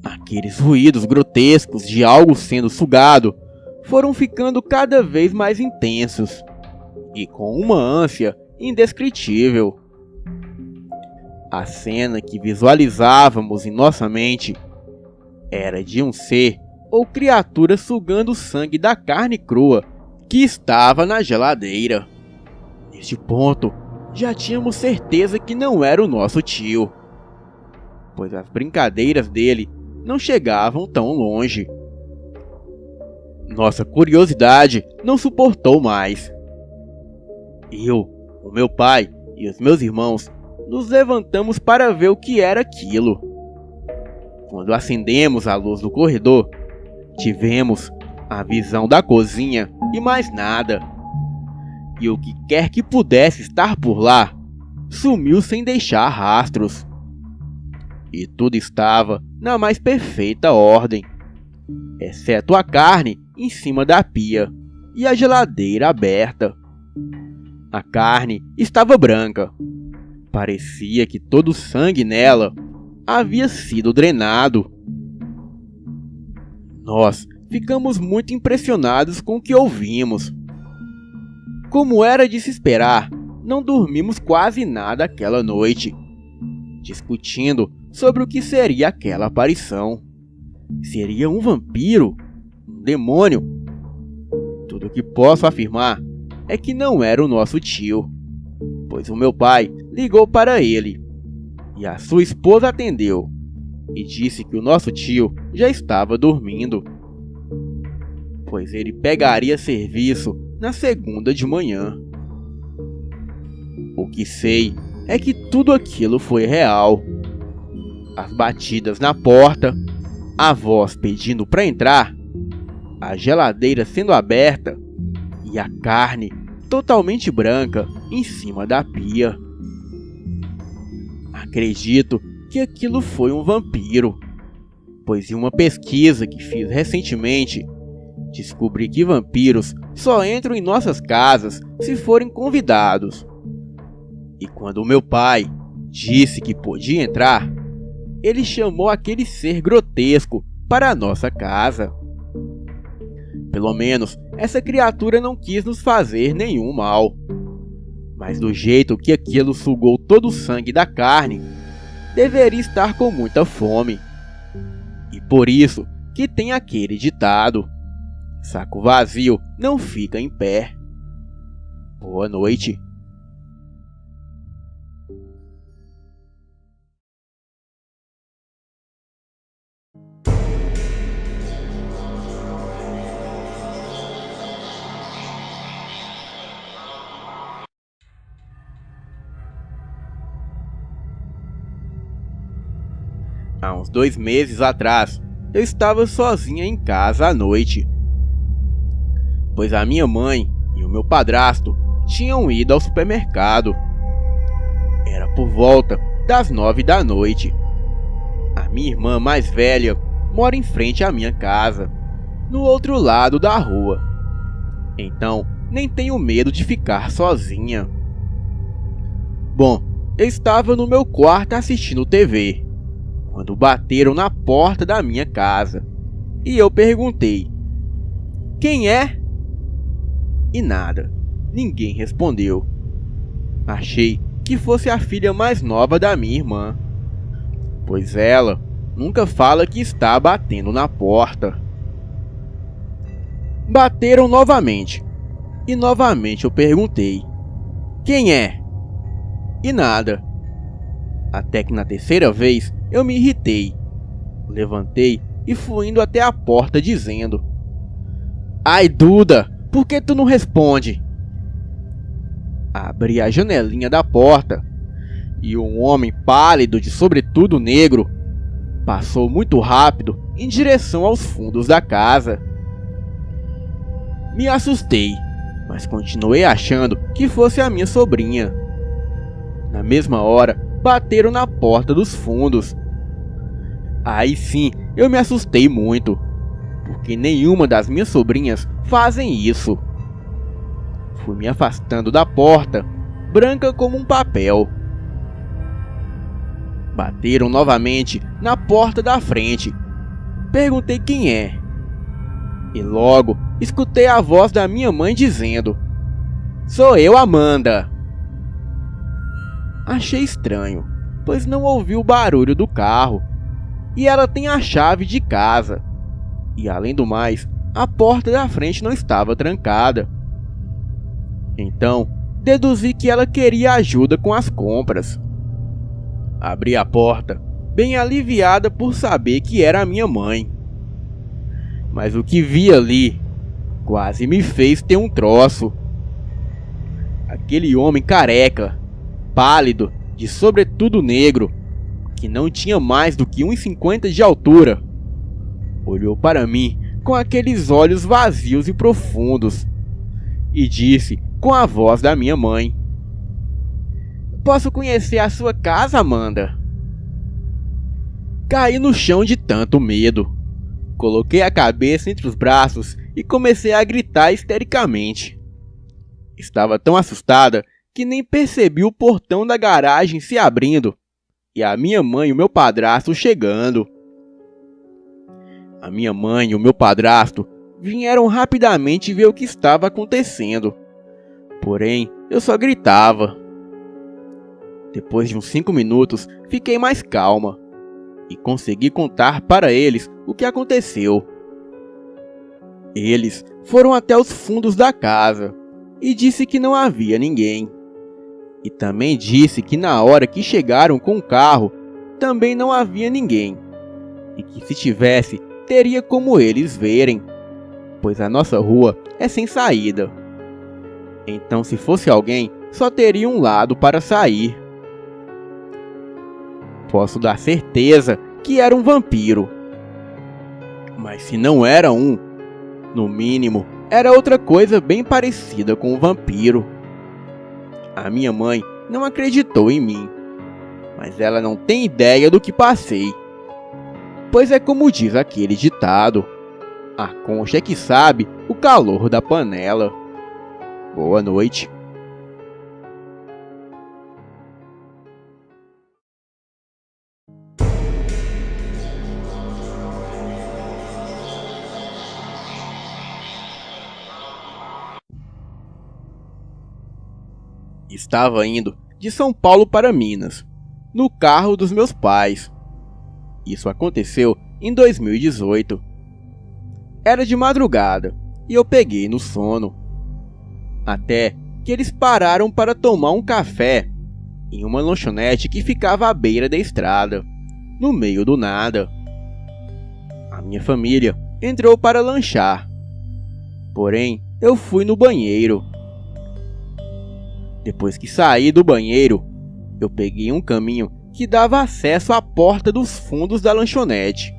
[SPEAKER 2] Aqueles ruídos grotescos de algo sendo sugado foram ficando cada vez mais intensos e com uma ânsia indescritível. A cena que visualizávamos em nossa mente era de um ser ou criatura sugando o sangue da carne crua que estava na geladeira. Neste ponto, já tínhamos certeza que não era o nosso tio, pois as brincadeiras dele não chegavam tão longe. Nossa curiosidade não suportou mais. Eu, o meu pai e os meus irmãos nos levantamos para ver o que era aquilo. Quando acendemos a luz do corredor, tivemos a visão da cozinha e mais nada. E o que quer que pudesse estar por lá sumiu sem deixar rastros. E tudo estava na mais perfeita ordem, exceto a carne em cima da pia e a geladeira aberta. A carne estava branca. Parecia que todo o sangue nela havia sido drenado. Nós ficamos muito impressionados com o que ouvimos. Como era de se esperar, não dormimos quase nada aquela noite, discutindo sobre o que seria aquela aparição. seria um vampiro? Um demônio? Tudo que posso afirmar é que não era o nosso tio, pois o meu pai ligou para ele e a sua esposa atendeu e disse que o nosso tio já estava dormindo, pois ele pegaria serviço na segunda de manhã. O que sei é que tudo aquilo foi real. As batidas na porta, a voz pedindo para entrar, a geladeira sendo aberta e a carne totalmente branca em cima da pia. Acredito que aquilo foi um vampiro, pois em uma pesquisa que fiz recentemente, descobri que vampiros só entram em nossas casas se forem convidados. E quando o meu pai disse que podia entrar, ele chamou aquele ser grotesco para a nossa casa. Pelo menos essa criatura não quis nos fazer nenhum mal. Mas do jeito que aquilo sugou todo o sangue da carne, deveria estar com muita fome. E por isso que tem aquele ditado: saco vazio não fica em pé. Boa noite. Há uns 2 meses atrás, eu estava sozinha em casa à noite, pois a minha mãe e o meu padrasto tinham ido ao supermercado. Era por volta das 9 da noite. A minha irmã mais velha mora em frente à minha casa, no outro lado da rua. Então, nem tenho medo de ficar sozinha. Bom, eu estava no meu quarto assistindo TV, quando bateram na porta da minha casa. E eu perguntei: quem é? E nada, ninguém respondeu. Achei que fosse a filha mais nova da minha irmã, pois ela nunca fala que está batendo na porta. Bateram novamente, e novamente eu perguntei: quem é? E nada. Até que na terceira vez eu me irritei. Levantei e fui indo até a porta dizendo: ai, Duda, por que tu não responde? Abri a janelinha da porta e um homem pálido de sobretudo negro passou muito rápido em direção aos fundos da casa. Me assustei, mas continuei achando que fosse a minha sobrinha. Na mesma hora, bateram na porta dos fundos. Aí sim, eu me assustei muito, porque nenhuma das minhas sobrinhas fazem isso. Fui me afastando da porta, branca como um papel. Bateram novamente na porta da frente. Perguntei quem é. E logo escutei a voz da minha mãe dizendo: sou eu, Amanda. Achei estranho, pois não ouvi o barulho do carro. E ela tem a chave de casa. E além do mais, a porta da frente não estava trancada. Então, deduzi que ela queria ajuda com as compras. Abri a porta, bem aliviada por saber que era a minha mãe. Mas o que vi ali quase me fez ter um troço. Aquele homem careca, pálido, de sobretudo negro, que não tinha mais do que 1,50 de altura, olhou para mim com aqueles olhos vazios e profundos e disse com a voz da minha mãe: posso conhecer a sua casa, Amanda? Caí no chão de tanto medo. Coloquei a cabeça entre os braços e comecei a gritar histericamente. Estava tão assustada que nem percebi o portão da garagem se abrindo e a minha mãe e o meu padrasto chegando. A minha mãe e o meu padrasto vieram rapidamente ver o que estava acontecendo. Porém, eu só gritava. Depois de uns 5 minutos, fiquei mais calma. e consegui contar para eles o que aconteceu. Eles foram até os fundos da casa e disse que não havia ninguém. E também disse que na hora que chegaram com o carro, também não havia ninguém. E que se tivesse, teria como eles verem, pois a nossa rua é sem saída. Então, se fosse alguém, só teria um lado para sair. Posso dar certeza que era um vampiro. Mas se não era um, no mínimo, era outra coisa bem parecida com um vampiro. A minha mãe não acreditou em mim, mas ela não tem ideia do que passei. Pois é como diz aquele ditado: a concha é que sabe o calor da panela. Boa noite. Estava indo de São Paulo para Minas, no carro dos meus pais. Isso aconteceu em 2018. Era de madrugada e eu peguei no sono. Até que eles pararam para tomar um café em uma lanchonete que ficava à beira da estrada, no meio do nada. A minha família entrou para lanchar. Porém, eu fui no banheiro. Depois que saí do banheiro, eu peguei um caminho que dava acesso à porta dos fundos da lanchonete.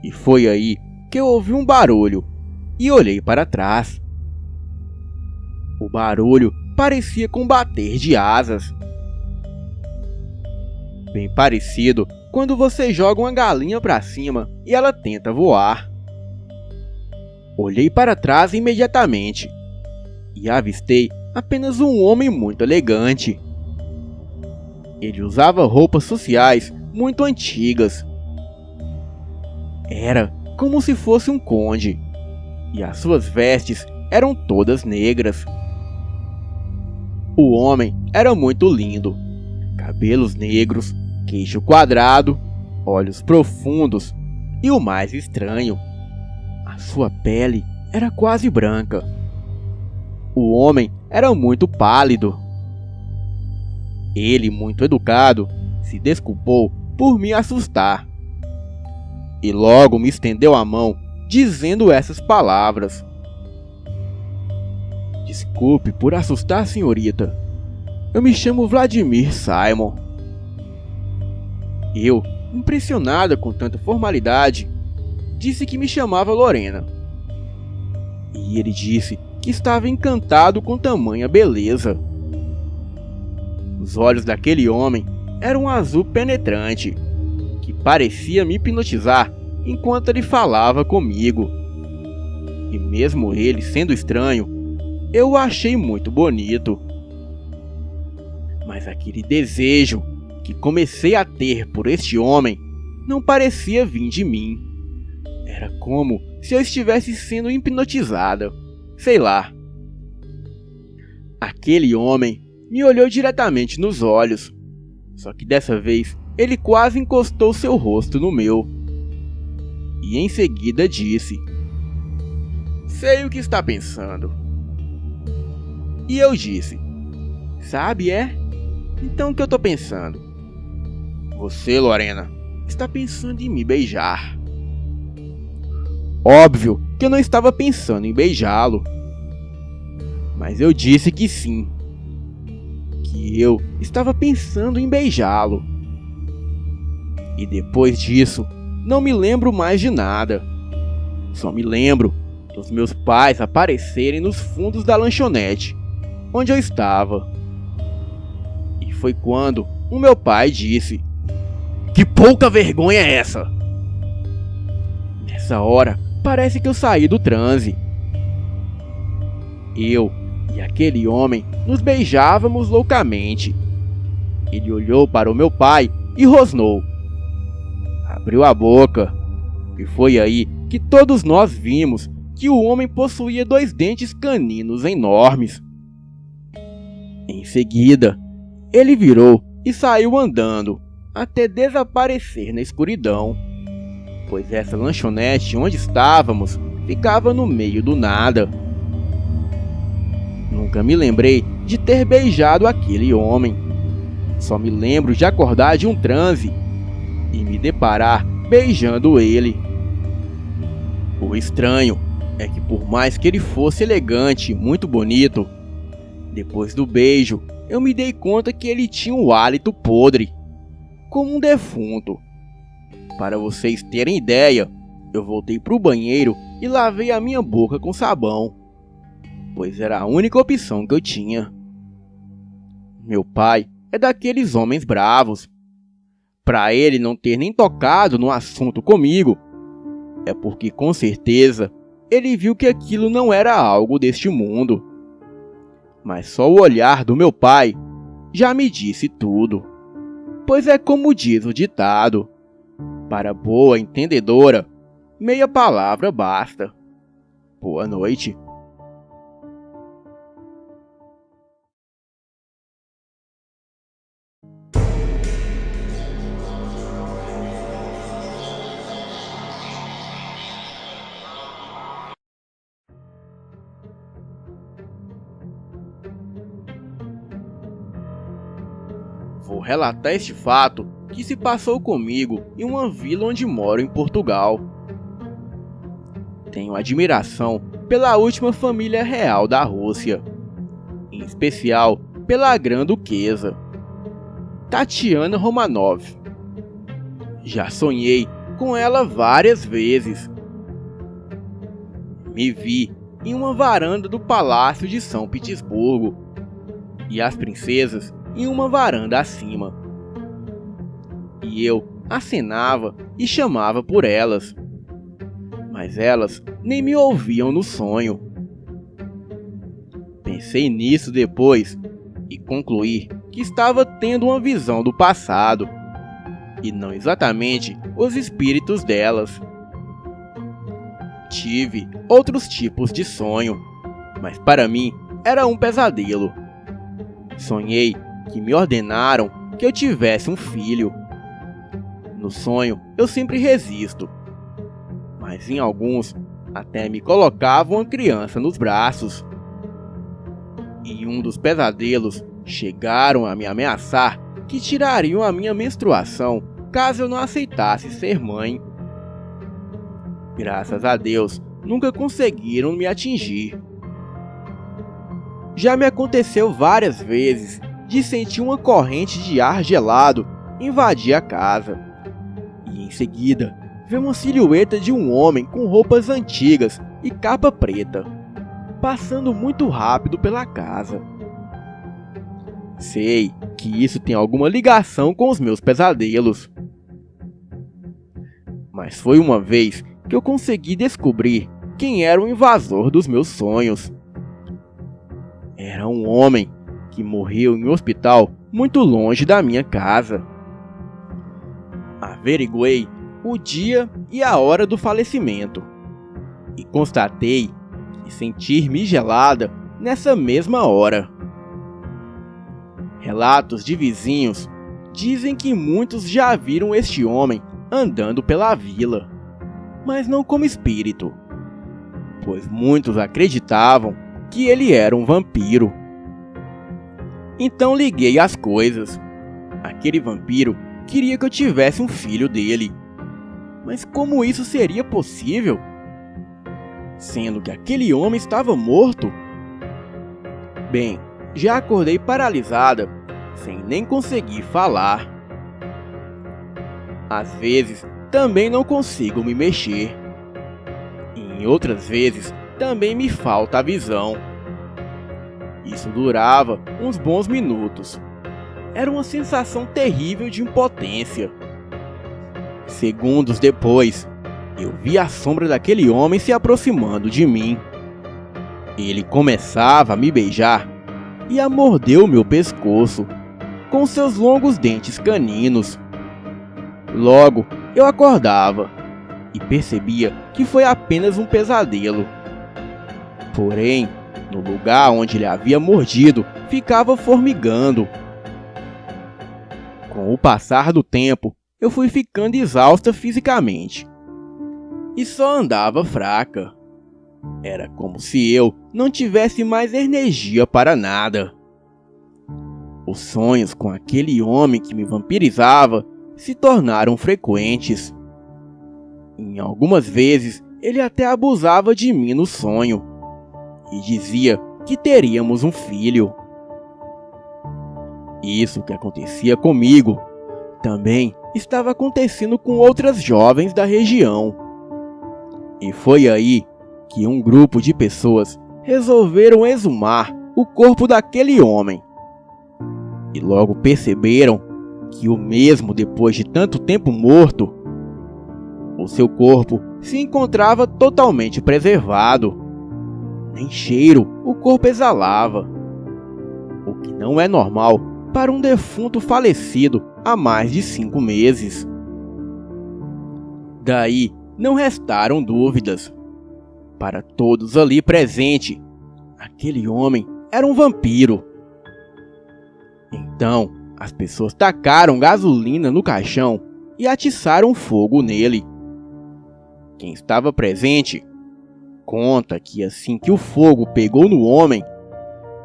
[SPEAKER 2] E foi aí que eu ouvi um barulho e olhei para trás. O barulho parecia com bater de asas. Bem parecido quando você joga uma galinha para cima e ela tenta voar. Olhei para trás imediatamente e avistei apenas um homem muito elegante. Ele usava roupas sociais muito antigas. Era como se fosse um conde, e as suas vestes eram todas negras. O homem era muito lindo, cabelos negros, queixo quadrado, olhos profundos e o mais estranho, a sua pele era quase branca. O homem era muito pálido. Ele, muito educado, se desculpou por me assustar e logo me estendeu a mão, dizendo essas palavras: "Desculpe por assustar, senhorita. Eu me chamo Vladimir Simon." Eu, impressionada com tanta formalidade, disse que me chamava Lorena. E ele disse que estava encantado com tamanha beleza. Os olhos daquele homem eram um azul penetrante, que parecia me hipnotizar enquanto ele falava comigo. E mesmo ele sendo estranho, eu o achei muito bonito. Mas aquele desejo que comecei a ter por este homem não parecia vir de mim. Era como se eu estivesse sendo hipnotizada. Sei lá. Aquele homem me olhou diretamente nos olhos, só que dessa vez ele quase encostou seu rosto no meu. E em seguida disse: "Sei o que está pensando." E eu disse: "Sabe, é? Então o que eu tô pensando?" "Você, Lorena, está pensando em me beijar." Óbvio que eu não estava pensando em beijá-lo, mas eu disse que sim, que eu estava pensando em beijá-lo. E depois disso, não me lembro mais de nada. Só me lembro dos meus pais aparecerem nos fundos da lanchonete, onde eu estava. E foi quando o meu pai disse: "Que pouca vergonha é essa?" Nessa hora, parece que eu saí do transe. Eu e aquele homem nos beijávamos loucamente. Ele olhou para o meu pai e rosnou. Abriu a boca. E foi aí que todos nós vimos que o homem possuía 2 dentes caninos enormes. Em seguida, ele virou e saiu andando, até desaparecer na escuridão, pois essa lanchonete onde estávamos ficava no meio do nada. Nunca me lembrei de ter beijado aquele homem. Só me lembro de acordar de um transe e me deparar beijando ele. O estranho é que, por mais que ele fosse elegante e muito bonito, depois do beijo eu me dei conta que ele tinha um hálito podre, como um defunto. Para vocês terem ideia, eu voltei pro banheiro e lavei a minha boca com sabão, pois era a única opção que eu tinha. Meu pai é daqueles homens bravos. Para ele não ter nem tocado no assunto comigo, é porque com certeza ele viu que aquilo não era algo deste mundo. Mas só o olhar do meu pai já me disse tudo, pois é como diz o ditado: para boa entendedora, meia palavra basta. Boa noite. Vou relatar este fato que se passou comigo em uma vila onde moro em Portugal. Tenho admiração pela última família real da Rússia, em especial pela Grã-Duquesa, Tatiana Romanov. Já sonhei com ela várias vezes. Me vi em uma varanda do Palácio de São Petersburgo e as princesas em uma varanda acima. E eu acenava e chamava por elas, mas elas nem me ouviam no sonho. Pensei nisso depois e concluí que estava tendo uma visão do passado, e não exatamente os espíritos delas. Tive outros tipos de sonho, mas para mim era um pesadelo. Sonhei que me ordenaram que eu tivesse um filho. No sonho eu sempre resisto, mas em alguns até me colocavam uma criança nos braços. Em um dos pesadelos chegaram a me ameaçar que tirariam a minha menstruação caso eu não aceitasse ser mãe. Graças a Deus, nunca conseguiram me atingir. Já me aconteceu várias vezes de sentir uma corrente de ar gelado invadir a casa, e em seguida ver uma silhueta de um homem com roupas antigas e capa preta, passando muito rápido pela casa. Sei que isso tem alguma ligação com os meus pesadelos, mas foi uma vez que eu consegui descobrir quem era o invasor dos meus sonhos. Era um homem que morreu em um hospital muito longe da minha casa. Averiguei o dia e a hora do falecimento e constatei que sentir-me gelada nessa mesma hora. Relatos de vizinhos dizem que muitos já viram este homem andando pela vila, mas não como espírito, pois muitos acreditavam que ele era um vampiro. Então liguei as coisas. Aquele vampiro queria que eu tivesse um filho dele, mas como isso seria possível, sendo que aquele homem estava morto? Bem, já acordei paralisada, sem nem conseguir falar. Às vezes, também não consigo me mexer. E em outras vezes, também me falta a visão. Isso durava uns bons minutos. Era uma sensação terrível de impotência. Segundos depois, eu vi a sombra daquele homem se aproximando de mim. Ele começava a me beijar e a morder o meu pescoço com seus longos dentes caninos. Logo, eu acordava e percebia que foi apenas um pesadelo. Porém, no lugar onde ele havia mordido, ficava formigando. Com o passar do tempo, eu fui ficando exausta fisicamente e só andava fraca. Era como se eu não tivesse mais energia para nada. Os sonhos com aquele homem que me vampirizava se tornaram frequentes. Em algumas vezes, ele até abusava de mim no sonho e dizia que teríamos um filho. Isso que acontecia comigo também estava acontecendo com outras jovens da região. E foi aí que um grupo de pessoas resolveram exumar o corpo daquele homem. E logo perceberam que o mesmo depois de tanto tempo morto, o seu corpo se encontrava totalmente preservado. Nem cheiro o corpo exalava, o que não é normal para um defunto falecido há mais de 5 meses. Daí não restaram dúvidas. Para todos ali presentes, aquele homem era um vampiro. Então, as pessoas tacaram gasolina no caixão e atiçaram fogo nele. Quem estava presente conta que assim que o fogo pegou no homem,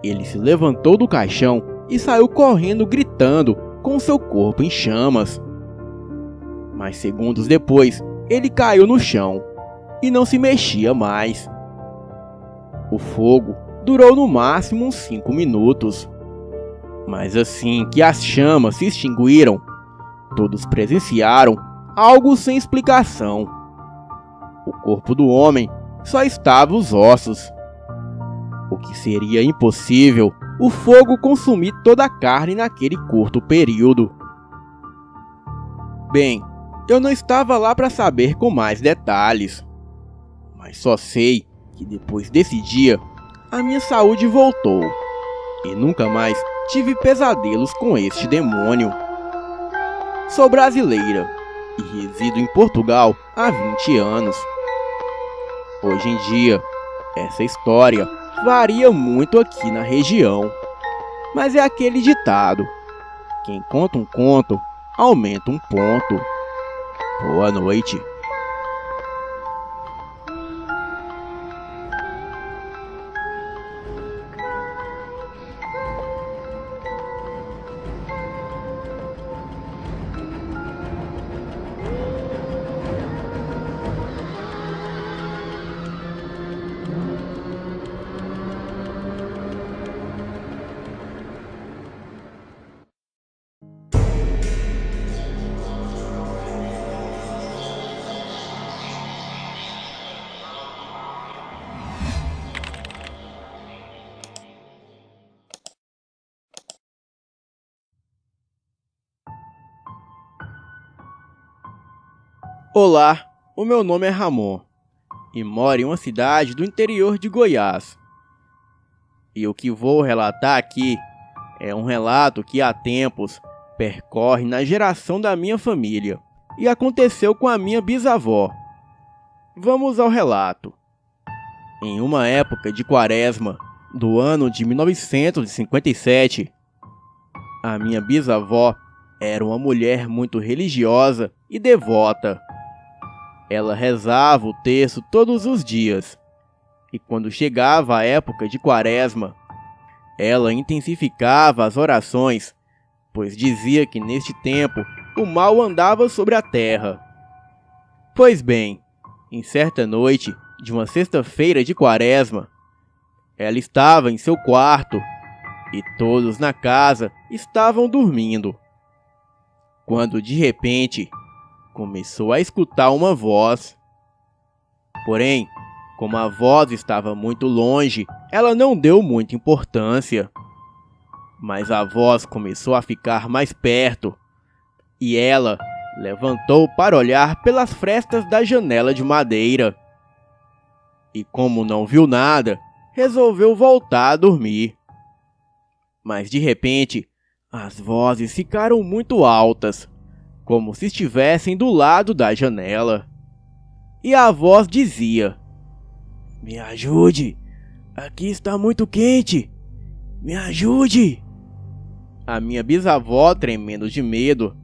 [SPEAKER 2] ele se levantou do caixão e saiu correndo gritando com seu corpo em chamas. Mas segundos depois, ele caiu no chão e não se mexia mais. O fogo durou no máximo uns 5 minutos. Mas assim que as chamas se extinguiram, todos presenciaram algo sem explicação. O corpo do homem só estava os ossos. O que seria impossível o fogo consumir toda a carne naquele curto período. Bem, eu não estava lá para saber com mais detalhes, mas só sei que depois desse dia a minha saúde voltou e nunca mais tive pesadelos com este demônio. Sou brasileira e resido em Portugal há 20 anos. Hoje em dia, essa história varia muito aqui na região, mas é aquele ditado: quem conta um conto, aumenta um ponto. Boa noite. Olá, o meu nome é Ramon e moro em uma cidade do interior de Goiás. E o que vou relatar aqui é um relato que há tempos percorre na geração da minha família e aconteceu com a minha bisavó. Vamos ao relato. Em uma época de quaresma do ano de 1957, a minha bisavó era uma mulher muito religiosa e devota. Ela rezava o terço todos os dias, e quando chegava a época de quaresma, ela intensificava as orações, pois dizia que neste tempo o mal andava sobre a terra. Pois bem, em certa noite de uma sexta-feira de quaresma, ela estava em seu quarto e todos na casa estavam dormindo, quando de repente começou a escutar uma voz. Porém, como a voz estava muito longe, ela não deu muita importância. Mas a voz começou a ficar mais perto e ela levantou para olhar pelas frestas da janela de madeira. E como não viu nada, resolveu voltar a dormir. Mas de repente, as vozes ficaram muito altas, como se estivessem do lado da janela. E a voz dizia: "Me ajude, aqui está muito quente, me ajude." A minha bisavó, tremendo de medo,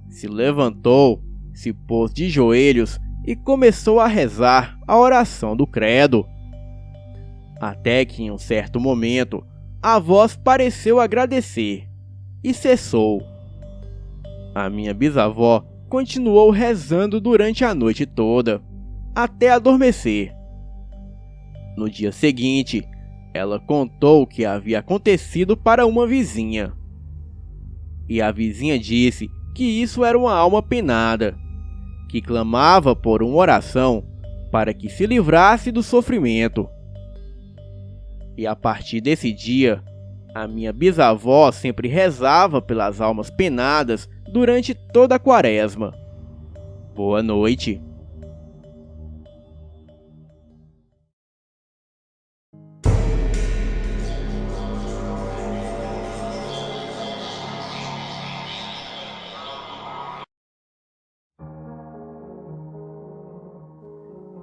[SPEAKER 2] se levantou, se pôs de joelhos e começou a rezar a oração do credo. Até que em um certo momento, a voz pareceu agradecer e cessou. A minha bisavó continuou rezando durante a noite toda, até adormecer. No dia seguinte, ela contou o que havia acontecido para uma vizinha. E a vizinha disse que isso era uma alma penada, que clamava por uma oração para que se livrasse do sofrimento. E a partir desse dia, a minha bisavó sempre rezava pelas almas penadas durante toda a quaresma. Boa noite.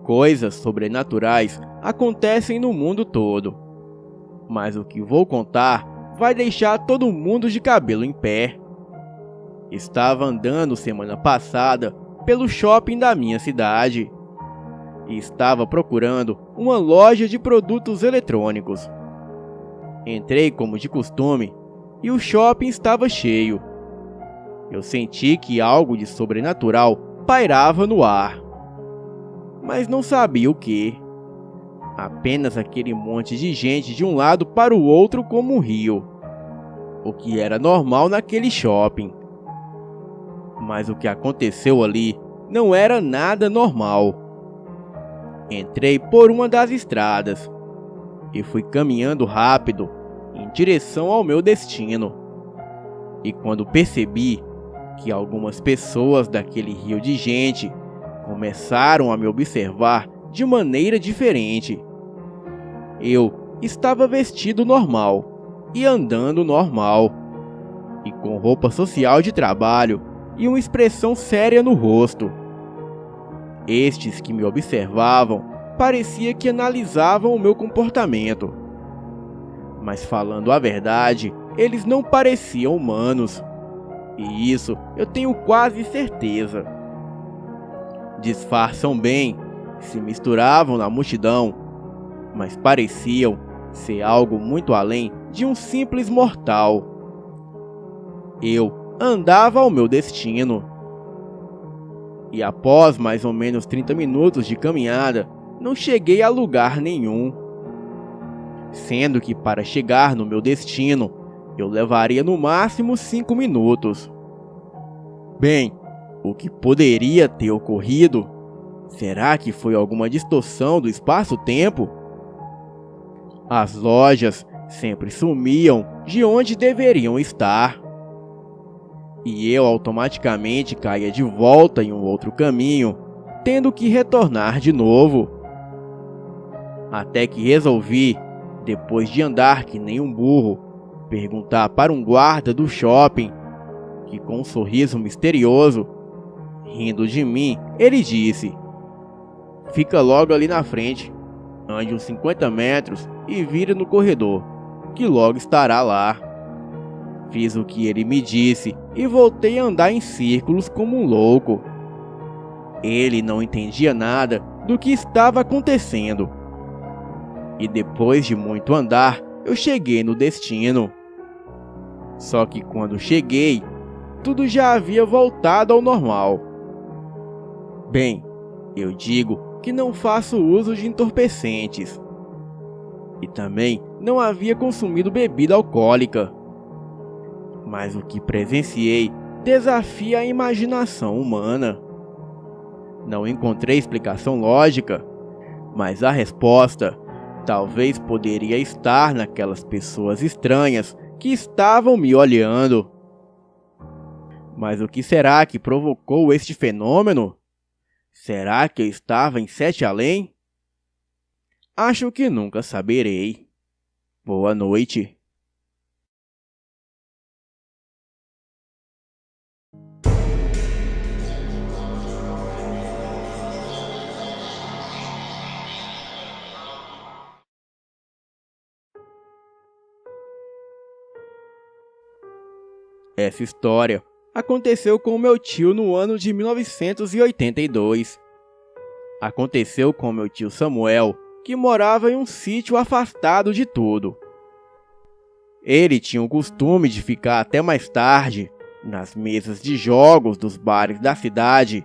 [SPEAKER 2] Coisas sobrenaturais acontecem no mundo todo, mas o que vou contar vai deixar todo mundo de cabelo em pé. Estava andando semana passada pelo shopping da minha cidade e estava procurando uma loja de produtos eletrônicos. Entrei como de costume e o shopping estava cheio. Eu senti que algo de sobrenatural pairava no ar, mas não sabia o que. Apenas aquele monte de gente de um lado para o outro como um rio, o que era normal naquele shopping. Mas o que aconteceu ali não era nada normal. Entrei por uma das estradas e fui caminhando rápido em direção ao meu destino. E quando percebi que algumas pessoas daquele rio de gente começaram a me observar de maneira diferente. Eu estava vestido normal e andando normal, e com roupa social de trabalho e uma expressão séria no rosto. Estes que me observavam parecia que analisavam o meu comportamento. Mas falando a verdade, eles não pareciam humanos, e isso eu tenho quase certeza. Disfarçam bem, se misturavam na multidão, mas pareciam ser algo muito além de um simples mortal. Eu andava ao meu destino. E após mais ou menos 30 minutos de caminhada, não cheguei a lugar nenhum. Sendo que para chegar no meu destino, eu levaria no máximo 5 minutos. Bem, o que poderia ter ocorrido? Será que foi alguma distorção do espaço-tempo? As lojas sempre sumiam de onde deveriam estar. E eu automaticamente caía de volta em um outro caminho, tendo que retornar de novo. Até que resolvi, depois de andar que nem um burro, perguntar para um guarda do shopping, que com um sorriso misterioso, rindo de mim, ele disse: "Fica logo ali na frente, ande uns 50 metros e vire no corredor, que logo estará lá." Fiz o que ele me disse e voltei a andar em círculos como um louco. Ele não entendia nada do que estava acontecendo. E depois de muito andar, eu cheguei no destino. Só que quando cheguei, tudo já havia voltado ao normal. Bem, eu digo que não faço uso de entorpecentes. E também não havia consumido bebida alcoólica. Mas o que presenciei desafia a imaginação humana. Não encontrei explicação lógica, mas a resposta talvez poderia estar naquelas pessoas estranhas que estavam me olhando. Mas o que será que provocou este fenômeno? Será que eu estava em Sete Além? Acho que nunca saberei. Boa noite. Essa história aconteceu com meu tio no ano de 1982. Aconteceu com meu tio Samuel, que morava em um sítio afastado de tudo. Ele tinha o costume de ficar até mais tarde nas mesas de jogos dos bares da cidade,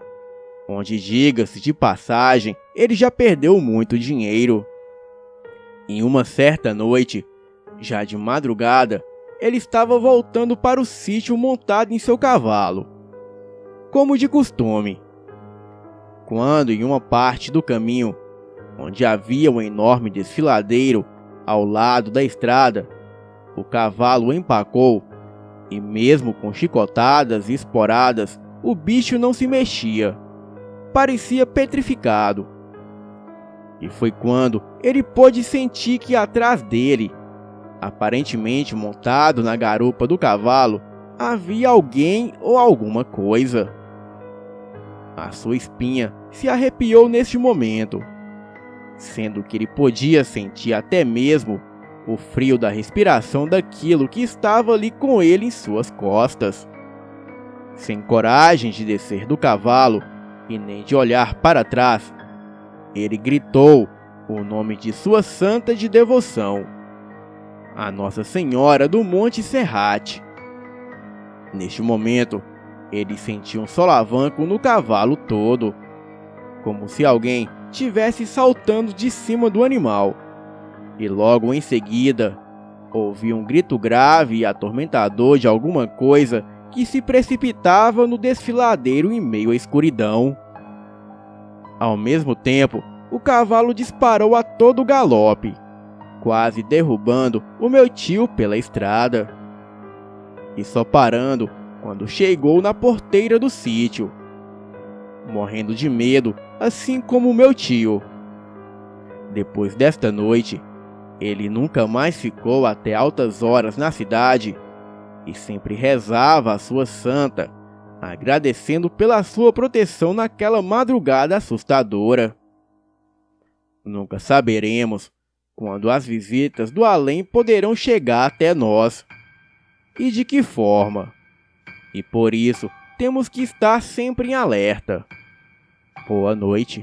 [SPEAKER 2] onde, diga-se de passagem, ele já perdeu muito dinheiro. Em uma certa noite, já de madrugada, ele estava voltando para o sítio montado em seu cavalo, como de costume, quando em uma parte do caminho, onde havia um enorme desfiladeiro ao lado da estrada, o cavalo empacou e, mesmo com chicotadas e esporadas, o bicho não se mexia. Parecia petrificado. E foi quando ele pôde sentir que atrás dele, aparentemente montado na garupa do cavalo, havia alguém ou alguma coisa. A sua espinha se arrepiou neste momento, sendo que ele podia sentir até mesmo o frio da respiração daquilo que estava ali com ele em suas costas. Sem coragem de descer do cavalo e nem de olhar para trás, ele gritou o nome de sua santa de devoção, a Nossa Senhora do Monte Serrate. Neste momento, ele sentiu um solavanco no cavalo todo, como se alguém tivesse saltando de cima do animal. E logo em seguida, ouviu um grito grave e atormentador de alguma coisa que se precipitava no desfiladeiro em meio à escuridão. Ao mesmo tempo, o cavalo disparou a todo galope, quase derrubando o meu tio pela estrada. E só parando quando chegou na porteira do sítio, morrendo de medo, assim como o meu tio. Depois desta noite, ele nunca mais ficou até altas horas na cidade e sempre rezava a sua santa, agradecendo pela sua proteção naquela madrugada assustadora. Nunca saberemos quando as visitas do além poderão chegar até nós e de que forma. E por isso temos que estar sempre em alerta. Boa noite.